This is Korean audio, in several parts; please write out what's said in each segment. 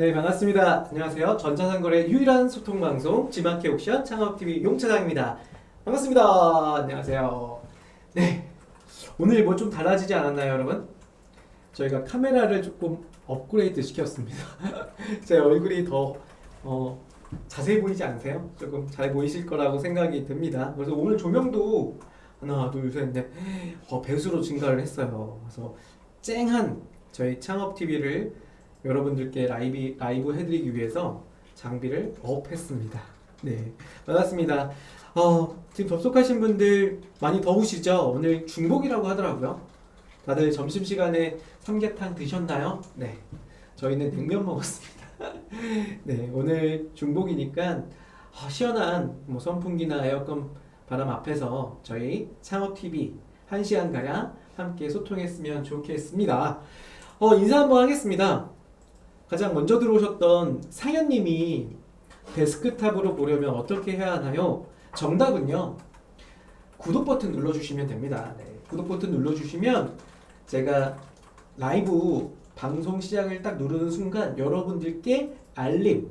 네, 반갑습니다. 안녕하세요. 전자상거래 유일한 소통방송 지마켓 옥션 창업TV 용차장입니다. 반갑습니다. 안녕하세요. 네, 오늘 뭐 좀 달라지지 않았나요, 여러분? 저희가 카메라를 조금 업그레이드 시켰습니다. 제 얼굴이 더 자세히 보이지 않으세요? 조금 잘 보이실 거라고 생각이 듭니다. 그래서 오늘 조명도 하나, 둘, 셋, 넷 배수로 증가를 했어요. 그래서 쨍한 저희 창업TV를 여러분들께 라이브 해드리기 위해서 장비를 업했습니다. 네, 반갑습니다. 지금 접속하신 분들 많이 더우시죠? 오늘 중복이라고 하더라고요. 다들 점심시간에 삼계탕 드셨나요? 네, 저희는 냉면 먹었습니다. 네, 오늘 중복이니까 시원한 뭐 선풍기나 에어컨 바람 앞에서 저희 창업TV 1시간가량 함께 소통했으면 좋겠습니다. 인사 한번 하겠습니다. 가장 먼저 들어오셨던 상현님이 데스크탑으로 보려면 어떻게 해야 하나요? 정답은요, 구독 버튼 눌러주시면 됩니다. 네, 구독 버튼 눌러주시면 제가 라이브 방송 시작을 딱 누르는 순간 여러분들께 알림,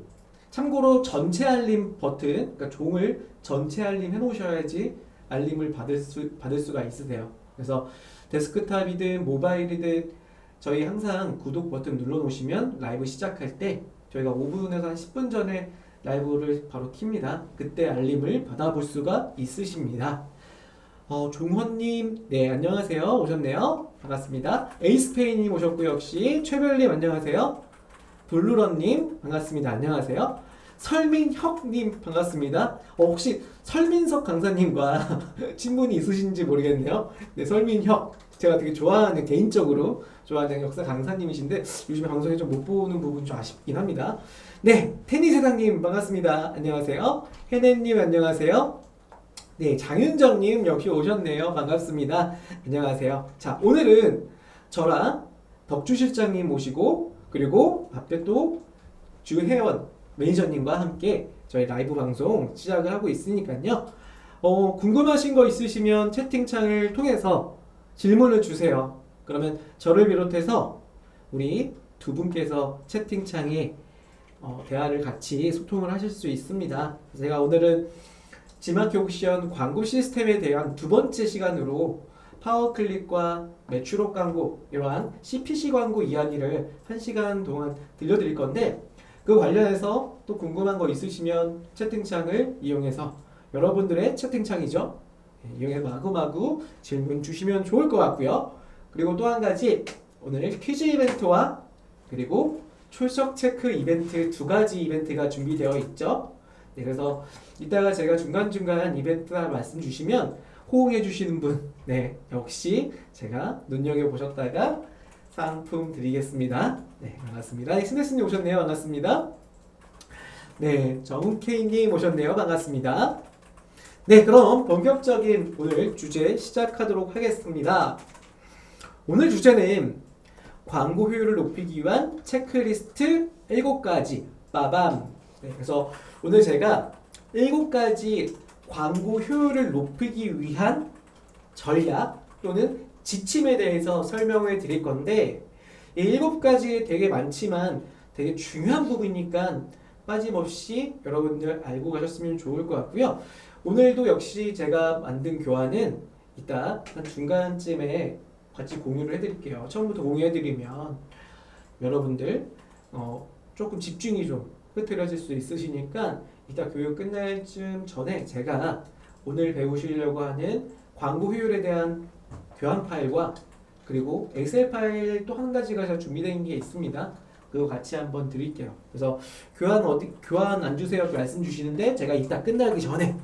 참고로 전체 알림 버튼, 그러니까 종을 전체 알림 해놓으셔야지 알림을 받을 수가 있으세요. 그래서 데스크탑이든 모바일이든 저희 항상 구독 버튼 눌러놓으시면 라이브 시작할 때 저희가 5분에서 한 10분 전에 라이브를 바로 킵니다. 그때 알림을 받아볼 수가 있으십니다. 종헌님, 네, 안녕하세요. 오셨네요. 반갑습니다. 에이스페이님 오셨고요. 역시 최별님 안녕하세요. 블루런님 반갑습니다. 안녕하세요. 설민혁님 반갑습니다. 혹시 설민석 강사님과 친분이 있으신지 모르겠네요. 네, 설민혁, 제가 되게 좋아하는, 개인적으로 좋아하는 역사 강사님이신데 요즘에 방송에 좀 못 보는 부분 좀 아쉽긴 합니다. 네, 테니세상님 반갑습니다. 안녕하세요. 해낸님 안녕하세요. 네, 장윤정님 역시 오셨네요. 반갑습니다. 안녕하세요. 자, 오늘은 저랑 덕주 실장님 모시고, 그리고 앞에 또 주혜원 매니저님과 함께 저희 라이브 방송 시작을 하고 있으니까요. 궁금하신 거 있으시면 채팅창을 통해서 질문을 주세요. 그러면 저를 비롯해서 우리 두 분께서 채팅창에 대화를 같이 소통을 하실 수 있습니다. 제가 오늘은 지마켓 옥션 광고 시스템에 대한 두 번째 시간으로 파워클릭과 매출업 광고, 이러한 CPC 광고 이야기를 1시간 동안 들려드릴 건데, 그 관련해서 또 궁금한 거 있으시면 채팅창을 이용해서, 여러분들의 채팅창이죠, 이용해 마구마구 질문 주시면 좋을 것 같고요. 그리고 또 한 가지, 오늘 퀴즈 이벤트와 그리고 출석 체크 이벤트, 두 가지 이벤트가 준비되어 있죠. 네, 그래서 이따가 제가 중간중간 이벤트 말씀 주시면 호응해 주시는 분, 네, 역시 제가 눈여겨보셨다가 상품 드리겠습니다. 네, 반갑습니다. 스네스님 오셨네요. 반갑습니다. 네, 정케이님 오셨네요. 반갑습니다. 네, 그럼 본격적인 오늘 주제 시작하도록 하겠습니다. 오늘 주제는 광고 효율을 높이기 위한 체크리스트 7가지 빠밤. 네, 그래서 오늘 제가 7가지 광고 효율을 높이기 위한 전략 또는 지침에 대해서 설명을 드릴 건데, 이 7가지 되게 많지만 되게 중요한 부분이니까 빠짐없이 여러분들 알고 가셨으면 좋을 것 같고요. 오늘도 역시 제가 만든 교환은 이따 한 중간쯤에 같이 공유를 해드릴게요. 처음부터 공유해드리면 여러분들 조금 집중이 좀 흐트러질 수 있으시니까 이따 교육 끝날 쯤 전에 제가 오늘 배우시려고 하는 광고 효율에 대한 교환 파일과 그리고 엑셀 파일 또 한 가지가 제가 준비된 게 있습니다. 그거 같이 한번 드릴게요. 그래서 교환 안 주세요 말씀 주시는데 제가 이따 끝나기 전에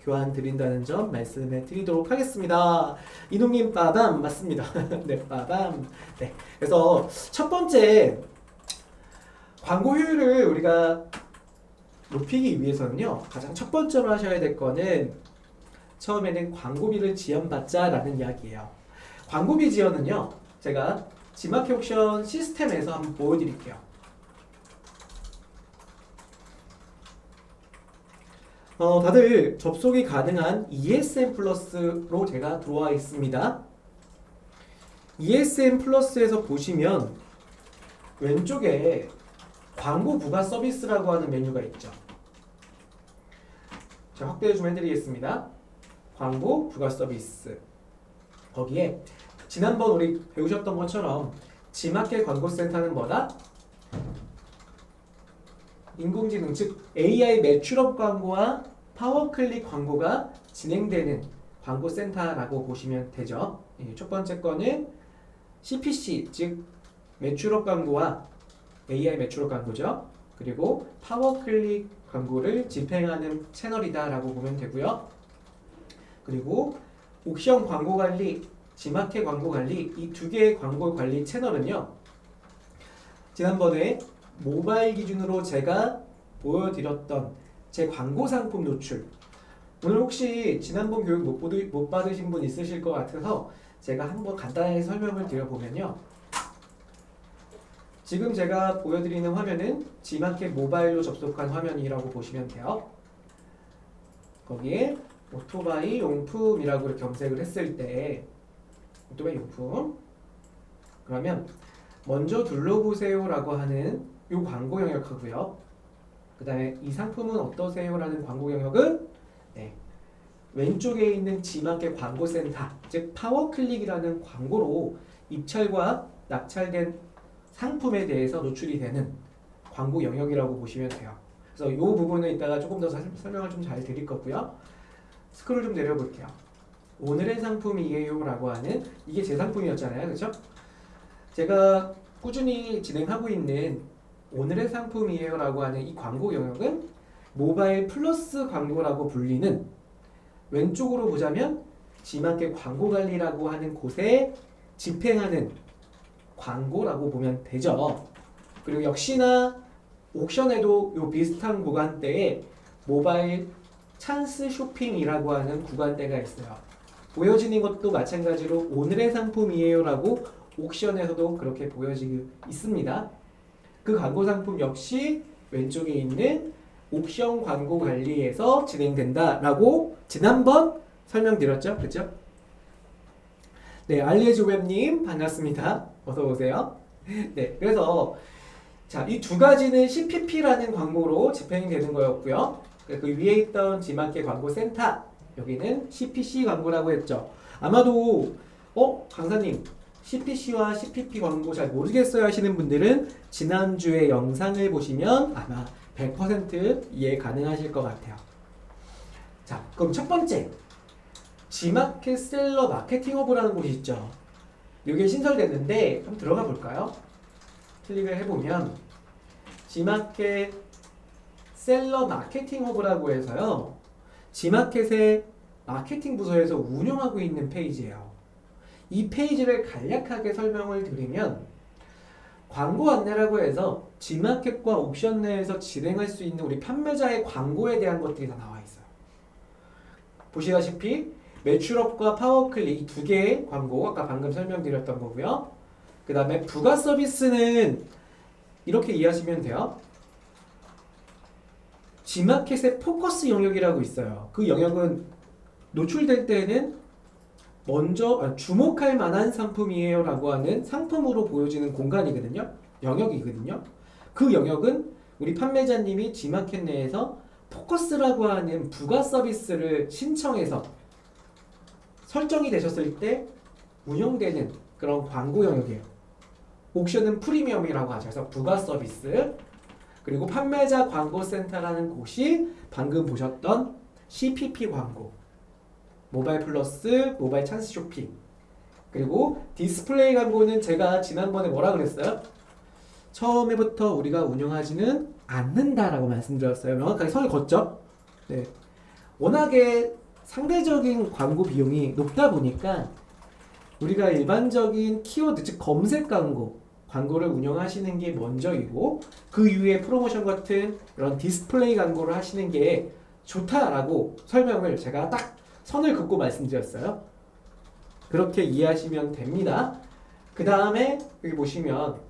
교환 드린다는 점 말씀해 드리도록 하겠습니다. 이놈님 빠밤 맞습니다. 네, 빠밤. 네, 그래서 첫 번째 광고 효율을 우리가 높이기 위해서는요, 가장 첫 번째로 하셔야 될 거는 처음에는 광고비를 지원받자라는 이야기예요. 광고비 지원은요, 제가 지마켓 옥션 시스템에서 한번 보여드릴게요. 다들 접속이 가능한 ESN 플러스로 제가 들어와 있습니다. ESN 플러스에서 보시면 왼쪽에 광고 부가 서비스라고 하는 메뉴가 있죠. 자, 확대 좀 해드리겠습니다. 광고 부가 서비스. 거기에 지난번 우리 배우셨던 것처럼 지마켓 광고센터는 뭐다? 인공지능 즉 AI 매출업 광고와 파워클릭 광고가 진행되는 광고센터라고 보시면 되죠. 첫 번째 거는 CPC 즉 매출업 광고와 AI 매출업 광고죠. 그리고 파워클릭 광고를 집행하는 채널이다라고 보면 되고요. 그리고 옥션 광고 관리, 지마켓 광고 관리 이 두 개의 광고 관리 채널은요. 지난번에 모바일 기준으로 제가 보여드렸던 제 광고 상품 노출 오늘 혹시 지난번 교육 못 받으신 분 있으실 것 같아서 제가 한번 간단하게 설명을 드려보면요. 지금 제가 보여드리는 화면은 지마켓 모바일로 접속한 화면이라고 보시면 돼요. 거기에 오토바이 용품이라고 이렇게 검색을 했을 때 오토바이 용품 그러면 먼저 둘러보세요 라고 하는 이 광고 영역하고요. 그 다음에 이 상품은 어떠세요? 라는 광고 영역은 왼쪽에 있는 지마켓 광고센터 즉 파워클릭이라는 광고로 입찰과 낙찰된 상품에 대해서 노출이 되는 광고 영역이라고 보시면 돼요. 그래서 이 부분은 이따가 조금 더 설명을 좀 잘 드릴 거고요. 스크롤 좀 내려볼게요. 오늘의 상품이에요 라고 하는 이게 제 상품이었잖아요. 그렇죠? 제가 꾸준히 진행하고 있는 오늘의 상품이에요 라고 하는 이 광고 영역은 모바일 플러스 광고라고 불리는 왼쪽으로 보자면 지마켓 광고 관리라고 하는 곳에 집행하는 광고라고 보면 되죠. 그리고 역시나 옥션에도 요 비슷한 구간대에 모바일 찬스 쇼핑이라고 하는 구간대가 있어요. 보여지는 것도 마찬가지로 오늘의 상품이에요 라고 옥션에서도 그렇게 보여지고 있습니다. 그 광고 상품 역시 왼쪽에 있는 옥션 광고 관리에서 진행된다 라고 지난번 설명드렸죠. 그죠? 네, 알리에즈웹님 반갑습니다. 어서오세요. 네, 그래서 자, 이 두 가지는 CPP라는 광고로 집행이 되는 거였고요. 그 위에 있던 지마켓 광고 센터 여기는 CPC 광고라고 했죠. 아마도 강사님 CPC와 CPP 광고 잘 모르겠어요 하시는 분들은 지난주에 영상을 보시면 아마 100% 이해 가능하실 것 같아요. 자, 그럼 첫 번째 지마켓 셀러 마케팅 허브라는 곳이 있죠. 이게 신설됐는데 한번 들어가 볼까요? 클릭을 해보면 지마켓 셀러 마케팅 허브라고 해서요. 지마켓의 마케팅 부서에서 운영하고 있는 페이지예요. 이 페이지를 간략하게 설명을 드리면 광고 안내라고 해서 지마켓과 옥션 내에서 진행할 수 있는 우리 판매자의 광고에 대한 것들이 다 나와 있어요. 보시다시피 매출업과 파워클릭 이 두 개의 광고 아까 방금 설명드렸던 거고요. 그 다음에 부가 서비스는 이렇게 이해하시면 돼요. 지마켓의 포커스 영역이라고 있어요. 그 영역은 노출될 때는 먼저 주목할 만한 상품이에요 라고 하는 상품으로 보여지는 공간이거든요. 영역이거든요. 그 영역은 우리 판매자님이 지마켓 내에서 포커스라고 하는 부가 서비스를 신청해서 설정이 되셨을 때 운영되는 그런 광고 영역이에요. 옥션은 프리미엄이라고 하죠. 그래서 부가 서비스 그리고 판매자 광고센터라는 곳이 방금 보셨던 CPP 광고 모바일 플러스 모바일 찬스 쇼핑 그리고 디스플레이 광고는 제가 지난번에 뭐라 그랬어요? 처음에부터 우리가 운영하지는 않는다라고 말씀드렸어요. 명확하게 선을 걷죠? 네. 워낙에 상대적인 광고 비용이 높다 보니까 우리가 일반적인 키워드 즉 검색 광고를 운영하시는 게 먼저이고 그 이후에 프로모션 같은 이런 디스플레이 광고를 하시는 게 좋다라고 설명을 제가 딱 선을 긋고 말씀드렸어요. 그렇게 이해하시면 됩니다. 그 다음에 여기 보시면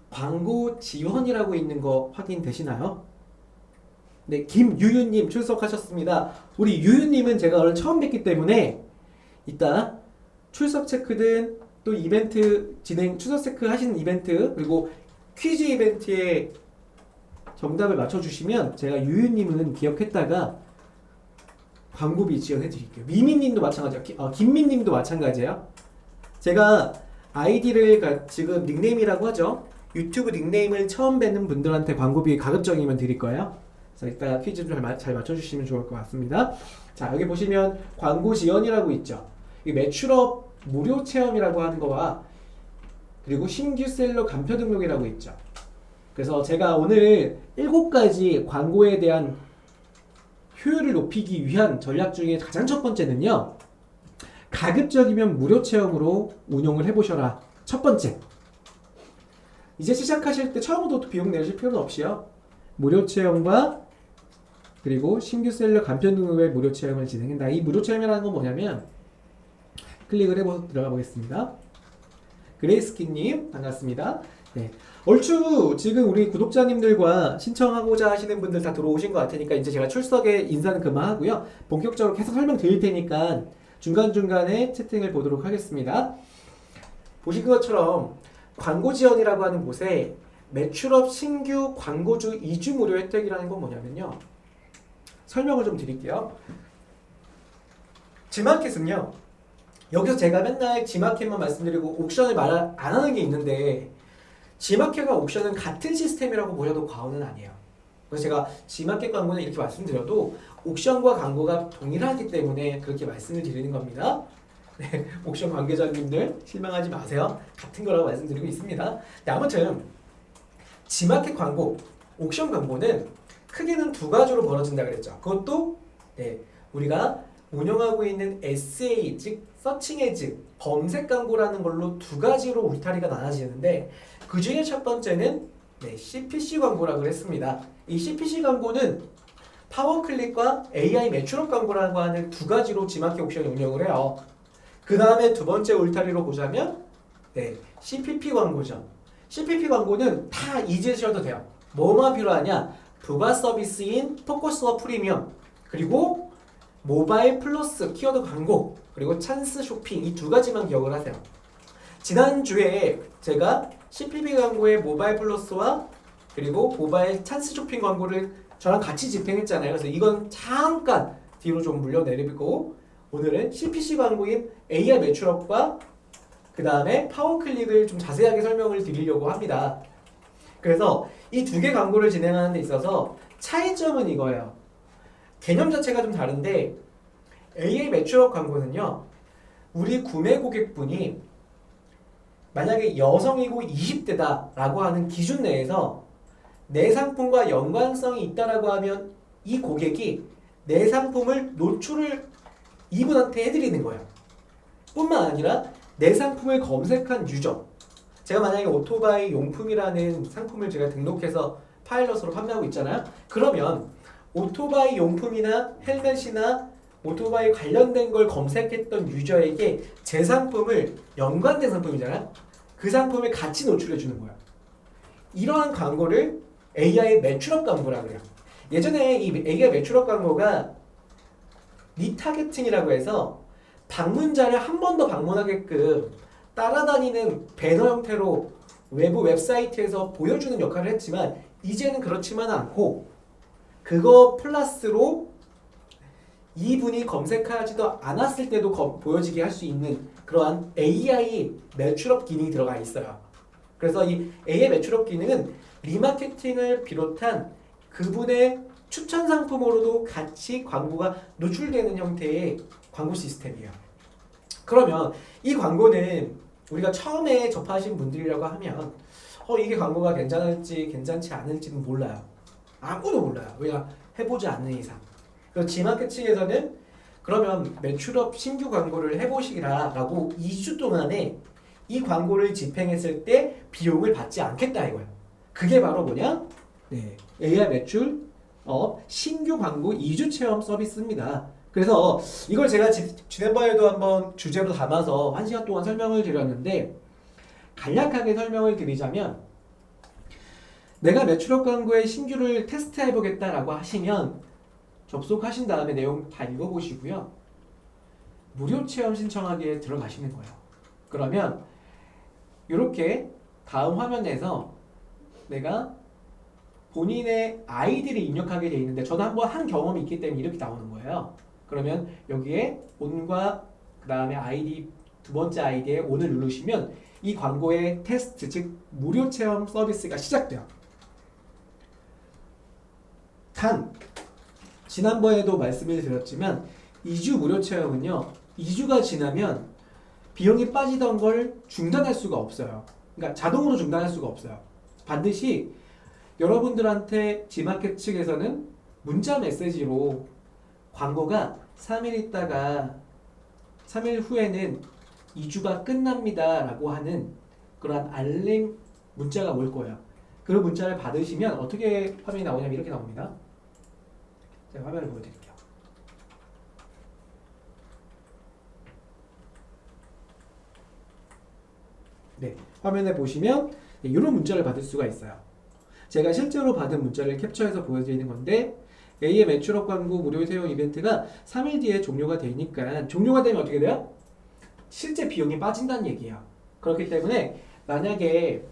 광고 지원이라고 있는 거 확인되시나요? 네, 김유유님 출석하셨습니다. 우리 유유님은 제가 오늘 처음 뵙기 때문에 이따 출석 체크든 또 이벤트 진행 출석 체크 하시는 이벤트 그리고 퀴즈 이벤트에 정답을 맞춰주시면 제가 유유님은 기억했다가 광고비 지원해드릴게요. 미미님도 마찬가지예요. 김민님도 마찬가지예요. 제가 아이디를 지금 닉네임이라고 하죠. 유튜브 닉네임을 처음 뵙는 분들한테 광고비 가급적이면 드릴 거예요. 그래서 이따가 퀴즈 좀 잘 맞춰주시면 좋을 것 같습니다. 자, 여기 보시면 광고 지원이라고 있죠. 이 매출업 무료 체험이라고 하는 거와 그리고 신규 셀러 간표 등록이라고 있죠. 그래서 제가 오늘 7가지 광고에 대한 효율을 높이기 위한 전략 중에 가장 첫 번째는요. 가급적이면 무료 체험으로 운용을 해보셔라. 첫 번째. 이제 시작하실 때 처음부터 비용 내실 필요는 없이요. 무료 체험과 그리고 신규 셀러 간편 등록의 무료 체험을 진행한다. 이 무료 체험이라는 건 뭐냐면 클릭을 해서 들어가 보겠습니다. 그레이스키님 반갑습니다. 네. 얼추 지금 우리 구독자님들과 신청하고자 하시는 분들 다 들어오신 것 같으니까 이제 제가 출석에 인사는 그만하고요. 본격적으로 계속 설명 드릴 테니까 중간중간에 채팅을 보도록 하겠습니다. 보신 것처럼 광고 지원이라고 하는 곳에 매출업 신규 광고주 2주 무료 혜택이라는 건 뭐냐면요. 설명을 좀 드릴게요. 지마켓은요. 여기서 제가 맨날 지마켓만 말씀드리고 옥션을 말 안 하는 게 있는데 지마켓과 옥션은 같은 시스템이라고 보셔도 과언은 아니에요. 그래서 제가 지마켓 광고는 이렇게 말씀드려도 옥션과 광고가 동일하기 때문에 그렇게 말씀을 드리는 겁니다. 네, 옥션 관계자님들 실망하지 마세요. 같은 거라고 말씀드리고 있습니다. 네, 아무튼 지마켓 광고, 옥션 광고는 크게는 두 가지로 벌어진다 그랬죠. 그것도 네, 우리가 운영하고 있는 SA 즉 서칭 에즈 검색 광고라는 걸로 두 가지로 울타리가 나눠지는데 그 중에 첫 번째는 네, CPC 광고라고 했습니다. 이 CPC 광고는 파워클릭과 AI 매출업 광고라고 하는 두 가지로 지마켓 옥션이 운영을 해요. 그 다음에 두 번째 울타리로 보자면 네, CPP 광고죠. CPP 광고는 다 잊으셔도 돼요. 뭐만 필요하냐? 부가 서비스인 포커스와 프리미엄 그리고 모바일 플러스 키워드 광고 그리고 찬스 쇼핑 이 두 가지만 기억을 하세요. 지난주에 제가 CPP 광고의 모바일 플러스와 그리고 모바일 찬스 쇼핑 광고를 저랑 같이 집행했잖아요. 그래서 이건 잠깐 뒤로 좀 물려내리고 오늘은 CPC 광고인 AI 매출업과 그 다음에 파워클릭을 좀 자세하게 설명을 드리려고 합니다. 그래서 이 두 개 광고를 진행하는 데 있어서 차이점은 이거예요. 개념 자체가 좀 다른데 AI 매출업 광고는요. 우리 구매 고객분이 만약에 여성이고 20대다 라고 하는 기준 내에서 내 상품과 연관성이 있다라고 하면 이 고객이 내 상품을 노출을 이분한테 해드리는 거예요. 뿐만 아니라 내 상품을 검색한 유저 제가 만약에 오토바이 용품이라는 상품을 제가 등록해서 파일럿으로 판매하고 있잖아요. 그러면 오토바이 용품이나 헬멧이나 오토바이 관련된 걸 검색했던 유저에게 제 상품을 연관된 상품이잖아요. 그 상품을 같이 노출해 주는 거예요. 이러한 광고를 AI 매출업 광고라고 해요. 예전에 이 AI 매출업 광고가 리타겟팅이라고 해서 방문자를 한 번 더 방문하게끔 따라다니는 배너 형태로 외부 웹사이트에서 보여주는 역할을 했지만 이제는 그렇지만은 않고 그거 플러스로 이분이 검색하지도 않았을 때도 보여지게 할 수 있는 그러한 AI 매출업 기능이 들어가 있어요. 그래서 이 AI 매출업 기능은 리마케팅을 비롯한 그분의 추천 상품으로도 같이 광고가 노출되는 형태의 광고 시스템이에요. 그러면 이 광고는 우리가 처음에 접하신 분들이라고 하면 이게 광고가 괜찮을지 괜찮지 않을지는 몰라요. 아무도 몰라요. 왜냐? 해보지 않는 이상. 그래서 지마켓 측에서는 그러면 매출업 신규 광고를 해보시라 라고 2주 동안에 이 광고를 집행했을 때 비용을 받지 않겠다 이거예요. 그게 바로 뭐냐? 네, AI 매출 신규 광고 2주 체험 서비스입니다. 그래서 이걸 제가 지난번에도 한번 주제로 담아서 1시간 동안 설명을 드렸는데 간략하게 설명을 드리자면 내가 매출업 광고의 신규를 테스트해보겠다라고 하시면 접속하신 다음에 내용 다 읽어보시고요. 무료 체험 신청하기에 들어가시는 거예요. 그러면 이렇게 다음 화면에서 내가 본인의 아이디를 입력하게 돼 있는데 저도 한번 한 경험이 있기 때문에 이렇게 나오는 거예요. 그러면 여기에 on과 그 다음에 아이디 두 번째 아이디에 on을 누르시면 이 광고의 테스트 즉 무료 체험 서비스가 시작돼요. 단 지난번에도 말씀을 드렸지만 2주 무료 체험은요 2주가 지나면 비용이 빠지던 걸 중단할 수가 없어요. 그러니까 자동으로 중단할 수가 없어요. 반드시 여러분들한테 G마켓 측에서는 문자 메시지로 광고가 3일 있다가 3일 후에는 2주가 끝납니다 라고 하는 그런 알림 문자가 올 거예요. 그 문자를 받으시면 어떻게 화면이 나오냐면 이렇게 나옵니다. 제가 화면을 보여드릴게요. 네, 화면에 보시면 이런 문자를 받을 수가 있어요. 제가 실제로 받은 문자를 캡처해서 보여드리는 건데 A의 매출업 광고 무료 사용 이벤트가 3일 뒤에 종료가 되니까 종료가 되면 어떻게 돼요? 실제 비용이 빠진다는 얘기예요. 그렇기 때문에 만약에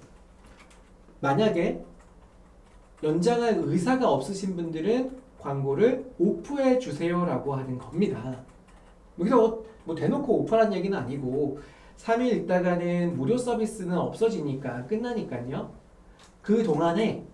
연장할 의사가 없으신 분들은 광고를 오프해 주세요라고 하는 겁니다. 여기서 뭐 대놓고 오프라는 얘기는 아니고 3일 있다가는 무료 서비스는 없어지니까 끝나니까요. 그 동안에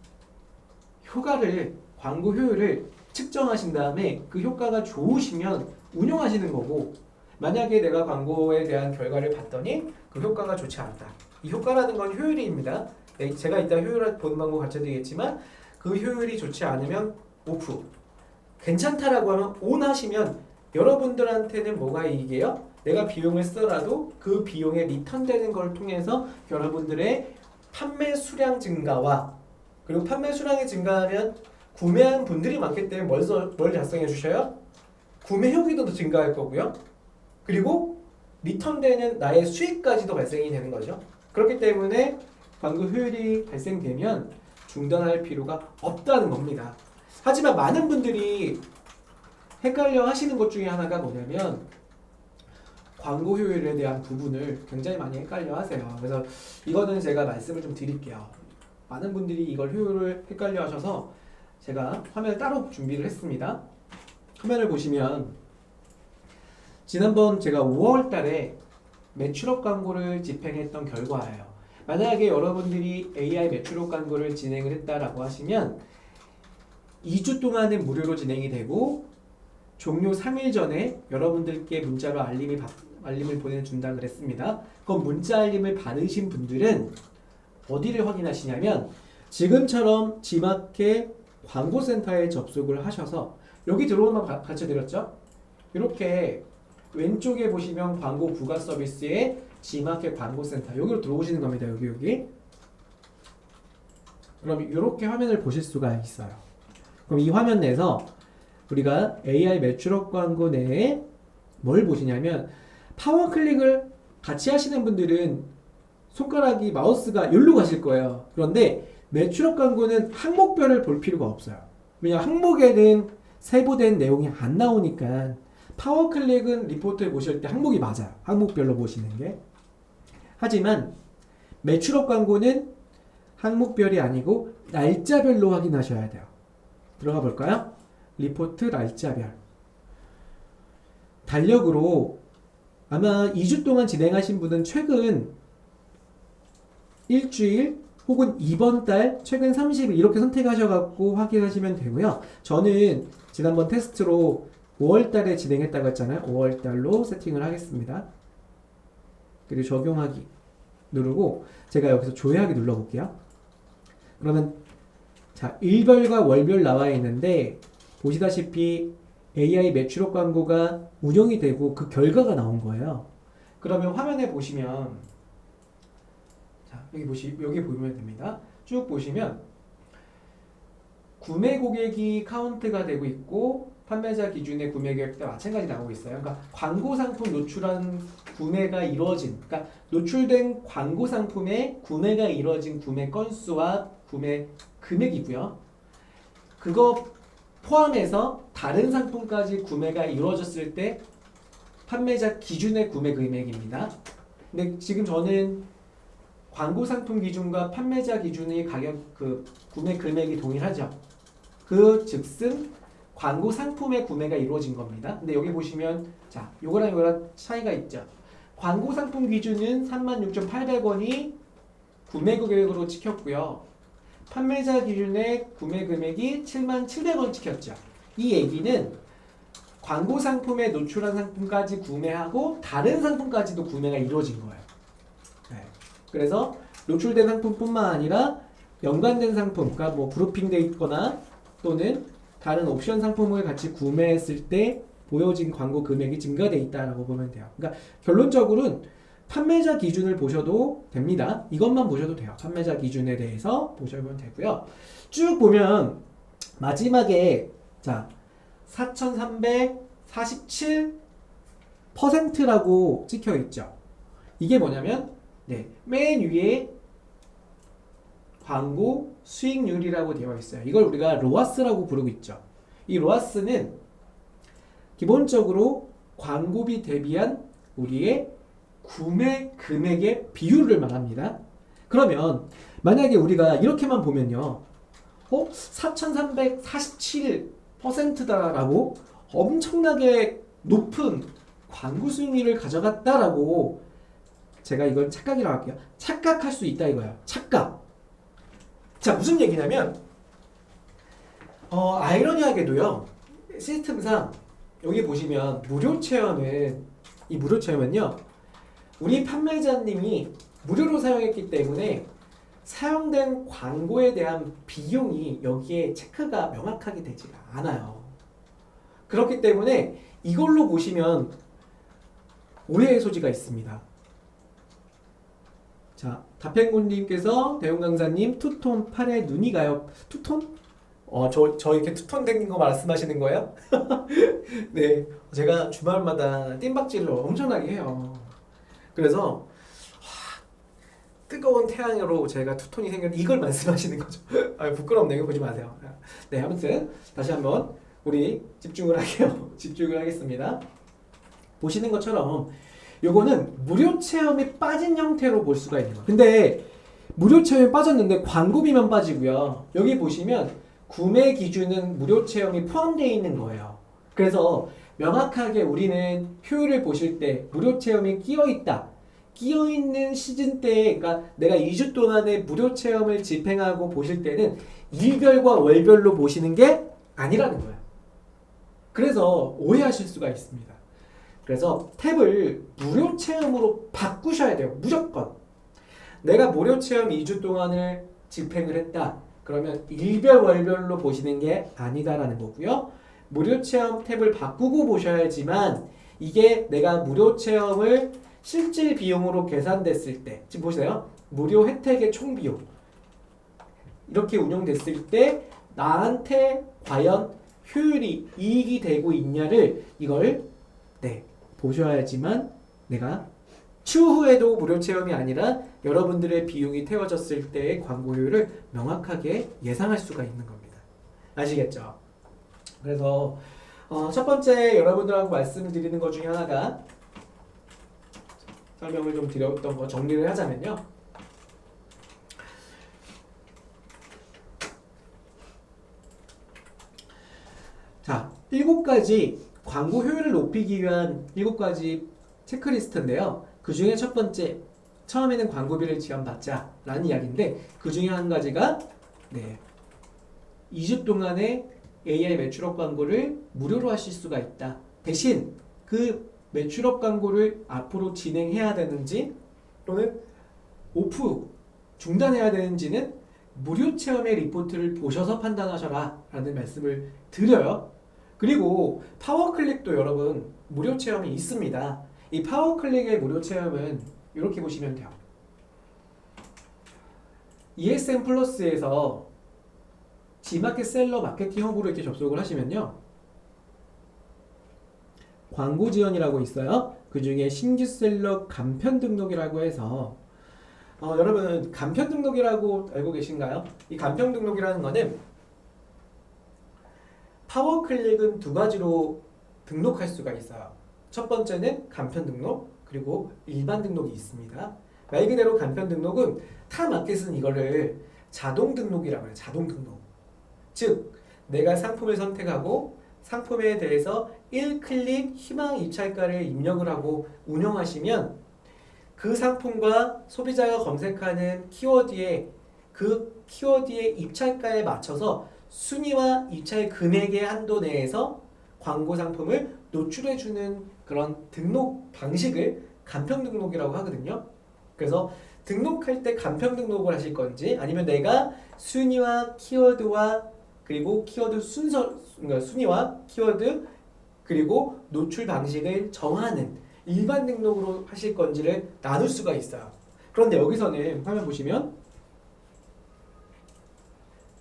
광고 효율을 측정하신 다음에 그 효과가 좋으시면 운용하시는 거고 만약에 내가 광고에 대한 결과를 봤더니 그 효과가 좋지 않다. 이 효과라는 건 효율입니다. 제가 이따 효율 보는 방법 가르쳐드리겠지만 그 효율이 좋지 않으면 오프 괜찮다라고 하면 온 하시면 여러분들한테는 뭐가 이익이에요? 내가 비용을 쓰더라도 그 비용에 리턴되는 걸 통해서 여러분들의 판매 수량 증가와 그리고 판매 수량이 증가하면 구매한 분들이 많기 때문에 뭘 작성해 주셔요? 구매 후기도 증가할 거고요. 그리고 리턴되는 나의 수익까지도 발생이 되는 거죠. 그렇기 때문에 광고 효율이 발생되면 중단할 필요가 없다는 겁니다. 하지만 많은 분들이 헷갈려 하시는 것 중에 하나가 뭐냐면 광고 효율에 대한 부분을 굉장히 많이 헷갈려 하세요. 그래서 이거는 제가 말씀을 좀 드릴게요. 많은 분들이 이걸 효율을 헷갈려 하셔서 제가 화면을 따로 준비를 했습니다. 화면을 보시면 지난번 제가 5월 달에 매출업 광고를 집행했던 결과예요. 만약에 여러분들이 AI 매출업 광고를 진행을 했다라고 하시면 2주 동안은 무료로 진행이 되고 종료 3일 전에 여러분들께 문자로 알림을 보내준다 그랬습니다. 그럼 문자 알림을 받으신 분들은 어디를 확인하시냐면 지금처럼 G마켓 광고센터에 접속을 하셔서 여기 들어오는 거 가르쳐드렸죠? 이렇게 왼쪽에 보시면 광고 부가 서비스에 G마켓 광고센터 여기로 들어오시는 겁니다. 여기 그럼 이렇게 화면을 보실 수가 있어요. 그럼 이 화면 내에서 우리가 AI 매출업 광고 내에 뭘 보시냐면 파워 클릭을 같이 하시는 분들은 손가락이 마우스가 여기로 가실 거예요. 그런데 매출업 광고는 항목별을 볼 필요가 없어요. 왜냐하면 항목에는 세부된 내용이 안 나오니까 파워 클릭은 리포트를 보실 때 항목이 맞아요. 항목별로 보시는 게. 하지만 매출업 광고는 항목별이 아니고 날짜별로 확인하셔야 돼요. 들어가 볼까요? 리포트 날짜별. 달력으로 아마 2주 동안 진행하신 분은 최근 일주일 혹은 이번 달 최근 30일 이렇게 선택하셔갖고 확인하시면 되고요. 저는 지난번 테스트로 5월 달에 진행했다고 했잖아요. 5월 달로 세팅을 하겠습니다. 그리고 적용하기 누르고 제가 여기서 조회하기 눌러볼게요. 그러면 자 일별과 월별 나와 있는데 보시다시피 AI 매출업 광고가 운영이 되고 그 결과가 나온 거예요. 그러면 화면에 보시면 자 여기 보면 됩니다. 쭉 보시면 구매 고객이 카운트가 되고 있고 판매자 기준의 구매 계획도 마찬가지 나오고 있어요. 그러니까 광고 상품 노출한 구매가 이루어진, 그러니까 노출된 광고 상품의 구매가 이루어진 구매 건수와 구매 금액이고요. 그거 포함해서 다른 상품까지 구매가 이루어졌을 때 판매자 기준의 구매 금액입니다. 근데 지금 저는 광고 상품 기준과 판매자 기준의 가격 그 구매 금액이 동일하죠. 그 즉슨 광고 상품의 구매가 이루어진 겁니다. 근데 여기 보시면 자, 요거랑 요거랑 차이가 있죠. 광고 상품 기준은 36,800원이 구매 금액으로 찍혔고요. 판매자 기준의 구매 금액이 77,000원 찍혔죠. 이 얘기는 광고 상품에 노출한 상품까지 구매하고 다른 상품까지도 구매가 이루어진 거예요. 네. 그래서 노출된 상품뿐만 아니라 연관된 상품, 그러니까 뭐 그룹핑돼 있거나 또는 다른 옵션 상품을 같이 구매했을 때 보여진 광고 금액이 증가돼 있다라고 보면 돼요. 그러니까 결론적으로는 판매자 기준을 보셔도 됩니다. 이것만 보셔도 돼요. 판매자 기준에 대해서 보시면 되고요. 쭉 보면 마지막에 자 4,347%라고 찍혀 있죠. 이게 뭐냐면 맨 위에 광고 수익률이라고 되어 있어요. 이걸 우리가 로아스라고 부르고 있죠. 이 로아스는 기본적으로 광고비 대비한 우리의 구매 금액의 비율을 말합니다. 그러면 만약에 우리가 이렇게만 보면요. 4,347%다라고 엄청나게 높은 광고 수익률을 가져갔다라고 제가 이건 착각이라고 할게요. 착각할 수 있다 이거예요. 착각. 자, 무슨 얘기냐면 아이러니하게도요. 시스템상 여기 보시면 무료 체험은요. 우리 판매자님이 무료로 사용했기 때문에 사용된 광고에 대한 비용이 여기에 체크가 명확하게 되지가 않아요. 그렇기 때문에 이걸로 보시면 오해의 소지가 있습니다. 자, 다평군님께서 대웅강사님 투톤 팔에 눈이 가요. 투톤? 저 이렇게 투톤 된 거 말씀하시는 거예요? 네, 제가 주말마다 뜀박질을 엄청나게 해요. 그래서 뜨거운 태양으로 제가 투톤이 생겼는데 이걸 말씀하시는 거죠. 부끄럽네요. 보지 마세요. 네, 아무튼 다시 한번 우리 집중을 할게요. 집중을 하겠습니다. 보시는 것처럼 요거는 무료 체험이 빠진 형태로 볼 수가 있는 거예요. 근데 무료 체험이 빠졌는데 광고비만 빠지고요. 여기 보시면 구매 기준은 무료 체험이 포함되어 있는 거예요. 그래서 명확하게 우리는 효율을 보실 때 무료 체험이 끼어있다. 끼어있는 시즌 때에, 그러니까 내가 2주 동안에 무료 체험을 집행하고 보실 때는 일별과 월별로 보시는 게 아니라는 거예요. 그래서 오해하실 수가 있습니다. 그래서 탭을 무료 체험으로 바꾸셔야 돼요. 무조건. 내가 무료 체험 2주 동안을 집행을 했다. 그러면 일별 월별로 보시는 게 아니다라는 거고요. 무료 체험 탭을 바꾸고 보셔야지만 이게 내가 무료 체험을 실질 비용으로 계산됐을 때 지금 보세요. 무료 혜택의 총 비용 이렇게 운영됐을 때 나한테 과연 효율이 이익이 되고 있냐를 이걸 보셔야지만 내가 추후에도 무료 체험이 아니라 여러분들의 비용이 태워졌을 때의 광고 효율을 명확하게 예상할 수가 있는 겁니다. 아시겠죠? 그래서 첫 번째 여러분들하고 말씀드리는 것 중에 하나가 설명을 좀 드렸던 거 정리를 하자면요. 자, 7가지 광고 효율을 높이기 위한 7가지 체크리스트인데요. 그 중에 첫 번째, 처음에는 광고비를 지원받자라는 이야기인데 그 중에 한 가지가 2주 동안의 AI 매출업 광고를 무료로 하실 수가 있다. 대신 그 매출업 광고를 앞으로 진행해야 되는지 또는 오프 중단해야 되는지는 무료 체험의 리포트를 보셔서 판단하셔라 라는 말씀을 드려요. 그리고 파워클릭도 여러분 무료 체험이 있습니다. 이 파워클릭의 무료 체험은 이렇게 보시면 돼요. ESM 플러스에서 G마켓 셀러 마케팅 허브로 이렇게 접속을 하시면요. 광고 지원이라고 있어요. 그 중에 신규 셀러 간편 등록이라고 해서 여러분 간편 등록이라고 알고 계신가요? 이 간편 등록이라는 거는 파워클릭은 2가지로 등록할 수가 있어요. 첫 번째는 간편 등록 그리고 일반 등록이 있습니다. 말 그대로 간편 등록은 타 마켓은 이거를 자동 등록이라고 해요. 자동 등록. 즉 내가 상품을 선택하고 상품에 대해서 1클릭 희망 입찰가를 입력을 하고 운영하시면 그 상품과 소비자가 검색하는 키워드에 그 키워드의 입찰가에 맞춰서 순위와 입찰 금액의 한도 내에서 광고 상품을 노출해주는 그런 등록 방식을 간편 등록이라고 하거든요. 그래서 등록할 때 간편 등록을 하실 건지 아니면 내가 순위와 키워드와 그리고 키워드 순서, 그러니까 순위와 키워드 그리고 노출 방식을 정하는 일반 등록으로 하실 건지를 나눌 수가 있어요. 그런데 여기서는 화면 보시면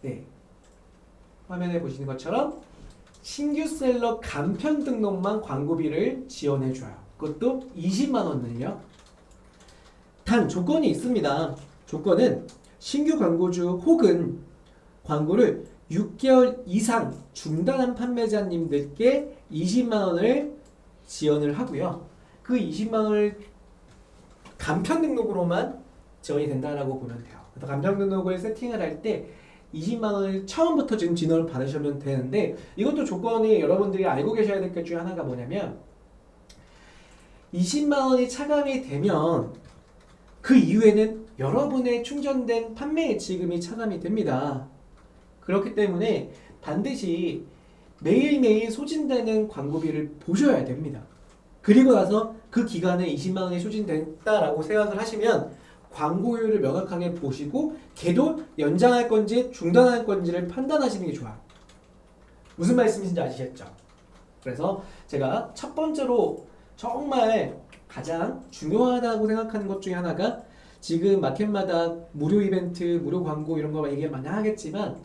네, 화면에 보시는 것처럼 신규 셀러 간편 등록만 광고비를 지원해줘요. 그것도 20만 원을요. 단 조건이 있습니다. 조건은 신규 광고주 혹은 광고를 6개월 이상 중단한 판매자님들께 20만 원을 지원을 하고요. 그 20만 원을 간편 등록으로만 지원이 된다라고 보면 돼요. 그래서 간편 등록을 세팅을 할 때 20만 원을 처음부터 지금 진원을 받으시면 되는데 이것도 조건이 여러분들이 알고 계셔야 될 것 중에 하나가 뭐냐면 20만 원이 차감이 되면 그 이후에는 여러분의 충전된 판매 예치금이 차감이 됩니다. 그렇기 때문에 반드시 매일매일 소진되는 광고비를 보셔야 됩니다. 그리고 나서 그 기간에 20만 원이 소진됐다라고 생각을 하시면 광고효율을 명확하게 보시고 걔도 연장할 건지 중단할 건지를 판단하시는 게 좋아요. 무슨 말씀인지 아시겠죠? 그래서 제가 첫 번째로 정말 가장 중요하다고 생각하는 것 중에 하나가 지금 마켓마다 무료 이벤트, 무료 광고 이런 거 얘기 많이 하겠지만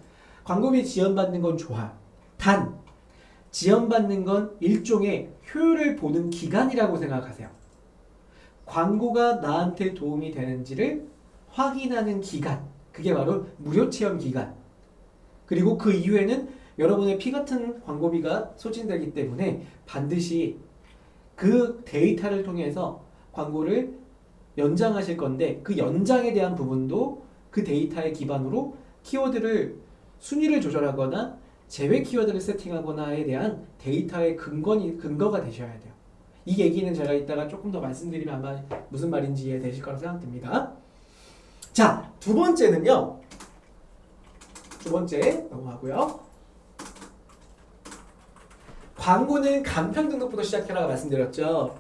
광고비 지원받는 건 좋아. 단 지원받는 건 일종의 효율을 보는 기간이라고 생각하세요. 광고가 나한테 도움이 되는지를 확인하는 기간. 그게 바로 무료 체험 기간. 그리고 그 이후에는 여러분의 피 같은 광고비가 소진되기 때문에 반드시 그 데이터를 통해서 광고를 연장하실 건데 그 연장에 대한 부분도 그 데이터의 기반으로 키워드를 순위를 조절하거나 제외 키워드를 세팅하거나에 대한 데이터의 근거가 되셔야 돼요. 이 얘기는 제가 이따가 조금 더 말씀드리면 아마 무슨 말인지 이해되실 거라고 생각됩니다. 자, 두 번째는요. 두 번째 넘어가고요. 광고는 간편 등록부터 시작해라고 말씀드렸죠.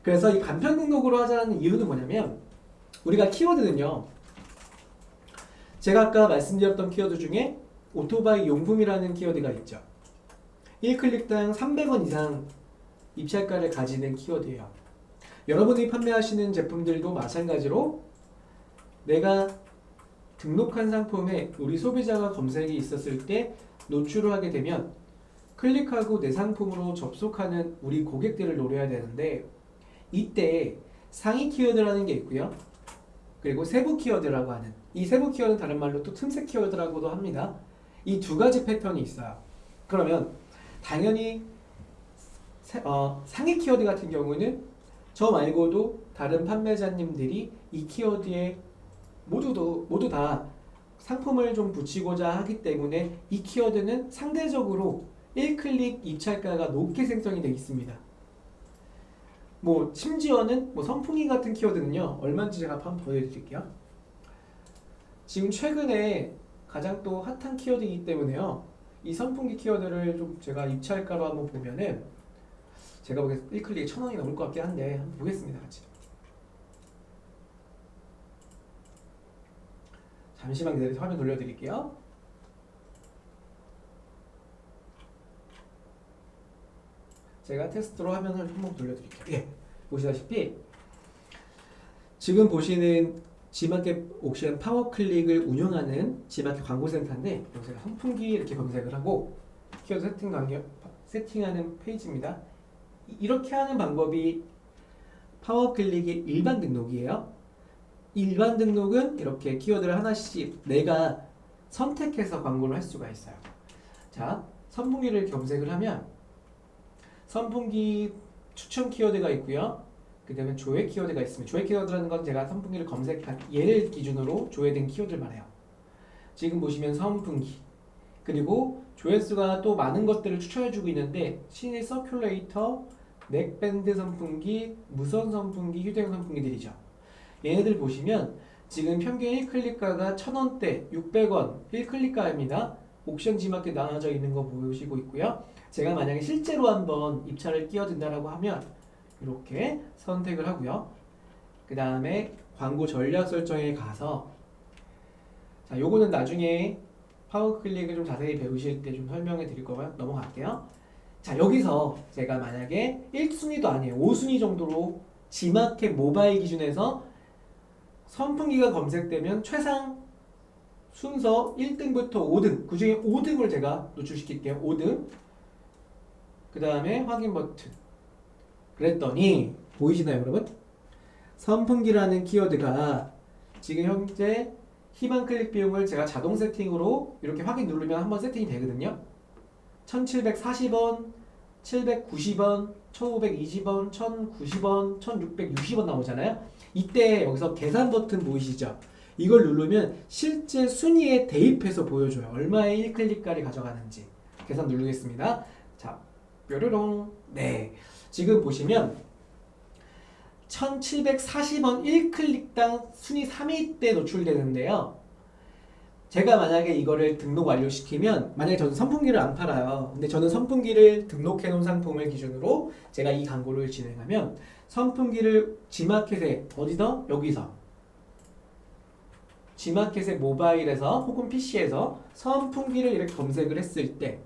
그래서 이 간편 등록으로 하자는 이유는 뭐냐면 우리가 키워드는요. 제가 아까 말씀드렸던 키워드 중에 오토바이 용품이라는 키워드가 있죠. 1클릭당 300원 이상 입찰가를 가지는 키워드예요. 여러분이 판매하시는 제품들도 마찬가지로 내가 등록한 상품에 우리 소비자가 검색이 있었을 때 노출을 하게 되면 클릭하고 내 상품으로 접속하는 우리 고객들을 노려야 되는데 이때 상위 키워드라는 게 있고요. 그리고 세부 키워드라고 하는 이 세부 키워드는 다른 말로 또 틈새 키워드라고도 합니다. 이 두 가지 패턴이 있어요. 그러면 당연히 상위 키워드 같은 경우는 저 말고도 다른 판매자님들이 이 키워드에 모두 다 상품을 좀 붙이고자 하기 때문에 이 키워드는 상대적으로 1클릭 입찰가가 높게 생성이 되어 있습니다. 뭐 심지어는 뭐 선풍기 같은 키워드는요 얼마인지 제가 한번 보여드릴게요. 지금 최근에 가장 또 핫한 키워드이기 때문에요. 이 선풍기 키워드를 좀 제가 입찰가로 한번 보면은 제가 보기엔 1클릭에 1,000원이 넘을 것 같긴 한데 한번 보겠습니다. 같이. 잠시만 기다려서 화면 돌려드릴게요. 제가 테스트로 화면을 한번 돌려드릴게요. 예, 보시다시피 지금 보시는 지마켓 옥션 파워클릭을 운영하는 지마켓 광고센터인데 여기서 선풍기 이렇게 검색을 하고 키워드 세팅하는 페이지입니다. 이렇게 하는 방법이 파워클릭의 일반 등록이에요. 일반 등록은 이렇게 키워드를 하나씩 내가 선택해서 광고를 할 수가 있어요. 자, 선풍기를 검색을 하면 선풍기 추천 키워드가 있고요. 그 다음에 조회 키워드가 있습니다. 조회 키워드라는 건 제가 선풍기를 검색한 얘를 기준으로 조회된 키워드를 말해요. 지금 보시면 선풍기, 그리고 조회수가 또 많은 것들을 추천해주고 있는데 신일 서큘레이터, 넥밴드 선풍기, 무선 선풍기, 휴대용 선풍기들이죠. 얘네들 보시면 지금 평균 1클릭가가 1000원대, 600원 1클릭가입니다. 옵션 G마켓 나눠져 있는 거 보시고 있고요. 제가 만약에 실제로 한번 입찰을 끼워든다라고 하면 이렇게 선택을 하고요. 그 다음에 광고 전략 설정에 가서 자, 요거는 나중에 파워 클릭을 좀 자세히 배우실 때 좀 설명해 드릴 거고요. 넘어갈게요. 자, 여기서 제가 만약에 1순위도 아니에요. 5순위 정도로 G마켓 모바일 기준에서 선풍기가 검색되면 최상 순서 1등부터 5등, 그 중에 5등을 제가 노출시킬게요. 5등. 그 다음에 확인 버튼. 그랬더니 보이시나요, 여러분? 선풍기라는 키워드가 지금 현재 희망 클릭 비용을 제가 자동 세팅으로 이렇게 확인 누르면 한번 세팅이 되거든요. 1740원, 790원, 1520원, 1090원, 1660원 나오잖아요. 이때 여기서 계산 버튼 보이시죠? 이걸 누르면 실제 순위에 대입해서 보여줘요. 얼마의 1클릭가를 가져가는지. 계산 누르겠습니다. 자, 뾰로롱. 네. 지금 보시면 1740원 1클릭당 순위 3위 때 노출되는데요. 제가 만약에 이거를 등록 완료시키면 만약에 저는 선풍기를 안 팔아요. 근데 저는 선풍기를 등록해 놓은 상품을 기준으로 제가 이 광고를 진행하면 선풍기를 G마켓에 어디서? 여기서 G마켓의 모바일에서 혹은 PC에서 선풍기를 이렇게 검색을 했을 때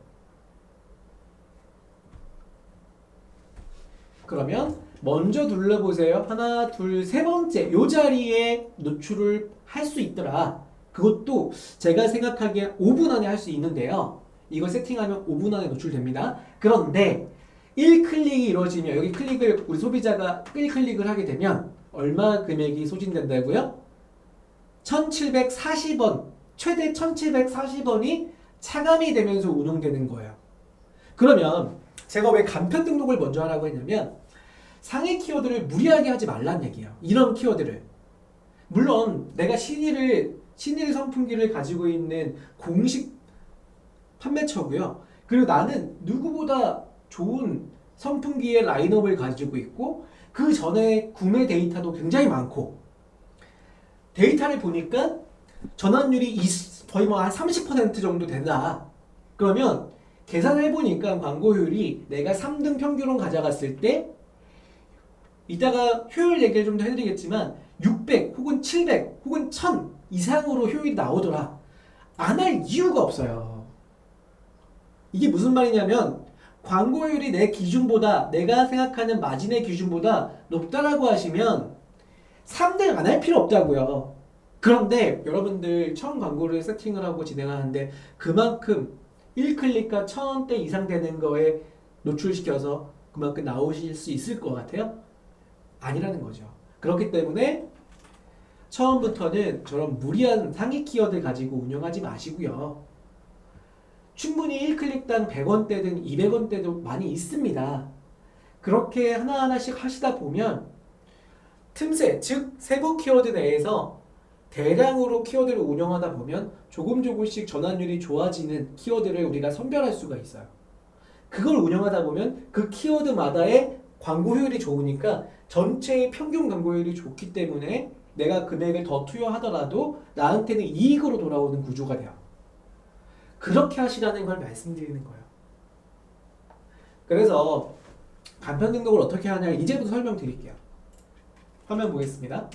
그러면 먼저 눌러보세요. 하나, 둘, 세 번째 요 자리에 노출을 할 수 있더라. 그것도 제가 생각하기에 5분 안에 할 수 있는데요. 이거 세팅하면 5분 안에 노출됩니다. 그런데 1클릭이 이루어지면 여기 클릭을 우리 소비자가 1클릭을 하게 되면 얼마 금액이 소진된다고요? 1740원, 최대 1740원이 차감이 되면서 운용되는 거예요. 그러면 제가 왜 간편 등록을 먼저 하라고 했냐면 상위 키워드를 무리하게 하지 말란 얘기예요. 이런 키워드를. 물론 내가 신일 선풍기를 가지고 있는 공식 판매처고요. 그리고 나는 누구보다 좋은 선풍기의 라인업을 가지고 있고 그 전에 구매 데이터도 굉장히 많고 데이터를 보니까 전환율이 거의 뭐 한 30% 정도 된다. 그러면 계산을 해보니까 광고효율이 내가 3등 평균으로 가져갔을 때 이따가 효율 얘기를 좀 더 해드리겠지만 600 혹은 700 혹은 1000 이상으로 효율이 나오더라. 안 할 이유가 없어요. 이게 무슨 말이냐면 광고효율이 내 기준보다 내가 생각하는 마진의 기준보다 높다라고 하시면 3등 안 할 필요 없다고요. 그런데 여러분들 처음 광고를 세팅을 하고 진행하는데 그만큼 1클릭가 1000원대 이상 되는 거에 노출시켜서 그만큼 나오실 수 있을 것 같아요? 아니라는 거죠. 그렇기 때문에 처음부터는 저런 무리한 상위 키워드 가지고 운영하지 마시고요. 충분히 1클릭당 100원대든 200원대도 많이 있습니다. 그렇게 하나하나씩 하시다 보면 틈새, 즉 세부 키워드 내에서 대량으로 키워드를 운영하다 보면 조금씩 전환율이 좋아지는 키워드를 우리가 선별할 수가 있어요. 그걸 운영하다 보면 그 키워드마다의 광고 효율이 좋으니까 전체의 평균 광고 효율이 좋기 때문에 내가 금액을 더 투여하더라도 나한테는 이익으로 돌아오는 구조가 돼요. 그렇게 하시라는 걸 말씀드리는 거예요. 그래서 간편 등록을 어떻게 하냐 이제부터 설명드릴게요. 화면 보겠습니다.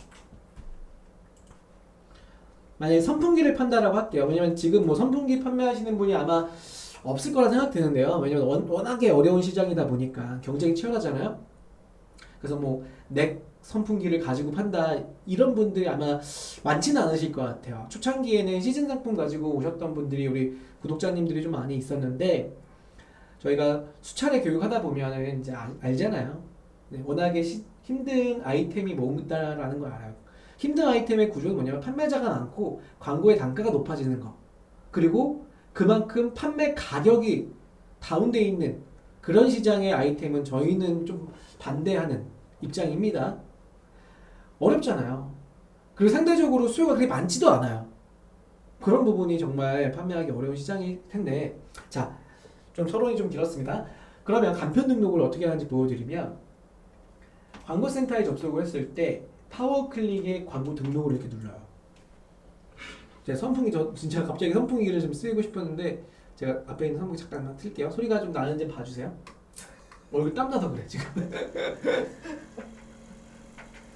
만약에 선풍기를 판다라고 할게요. 왜냐면 지금 뭐 선풍기 판매하시는 분이 아마 없을 거라 생각되는데요. 왜냐면 워낙에 어려운 시장이다 보니까 경쟁이 치열하잖아요. 그래서 뭐 넥 선풍기를 가지고 판다 이런 분들이 아마 많지는 않으실 것 같아요. 초창기에는 시즌 상품 가지고 오셨던 분들이 우리 구독자님들이 좀 많이 있었는데 저희가 수차례 교육하다 보면은 이제 알잖아요. 네, 워낙에 힘든 아이템이 뭔다라는 걸 알아요. 힘든 아이템의 구조는 뭐냐면 판매자가 많고 광고의 단가가 높아지는 거. 그리고 그만큼 판매 가격이 다운돼 있는 그런 시장의 아이템은 저희는 좀 반대하는 입장입니다. 어렵잖아요. 그리고 상대적으로 수요가 그렇게 많지도 않아요. 그런 부분이 정말 판매하기 어려운 시장일 텐데, 자, 좀 서론이 좀 길었습니다. 그러면 간편 등록을 어떻게 하는지 보여드리면, 광고센터에 접속을 했을 때 파워클릭의 광고 등록을 이렇게 눌러요. 제가 선풍기, 저 진짜 갑자기 선풍기를 좀 쓰고 싶었는데 제가 앞에 있는 선풍기 잠깐만 틀게요. 소리가 좀 나는지 봐주세요. 얼굴 땀나서 그래 지금.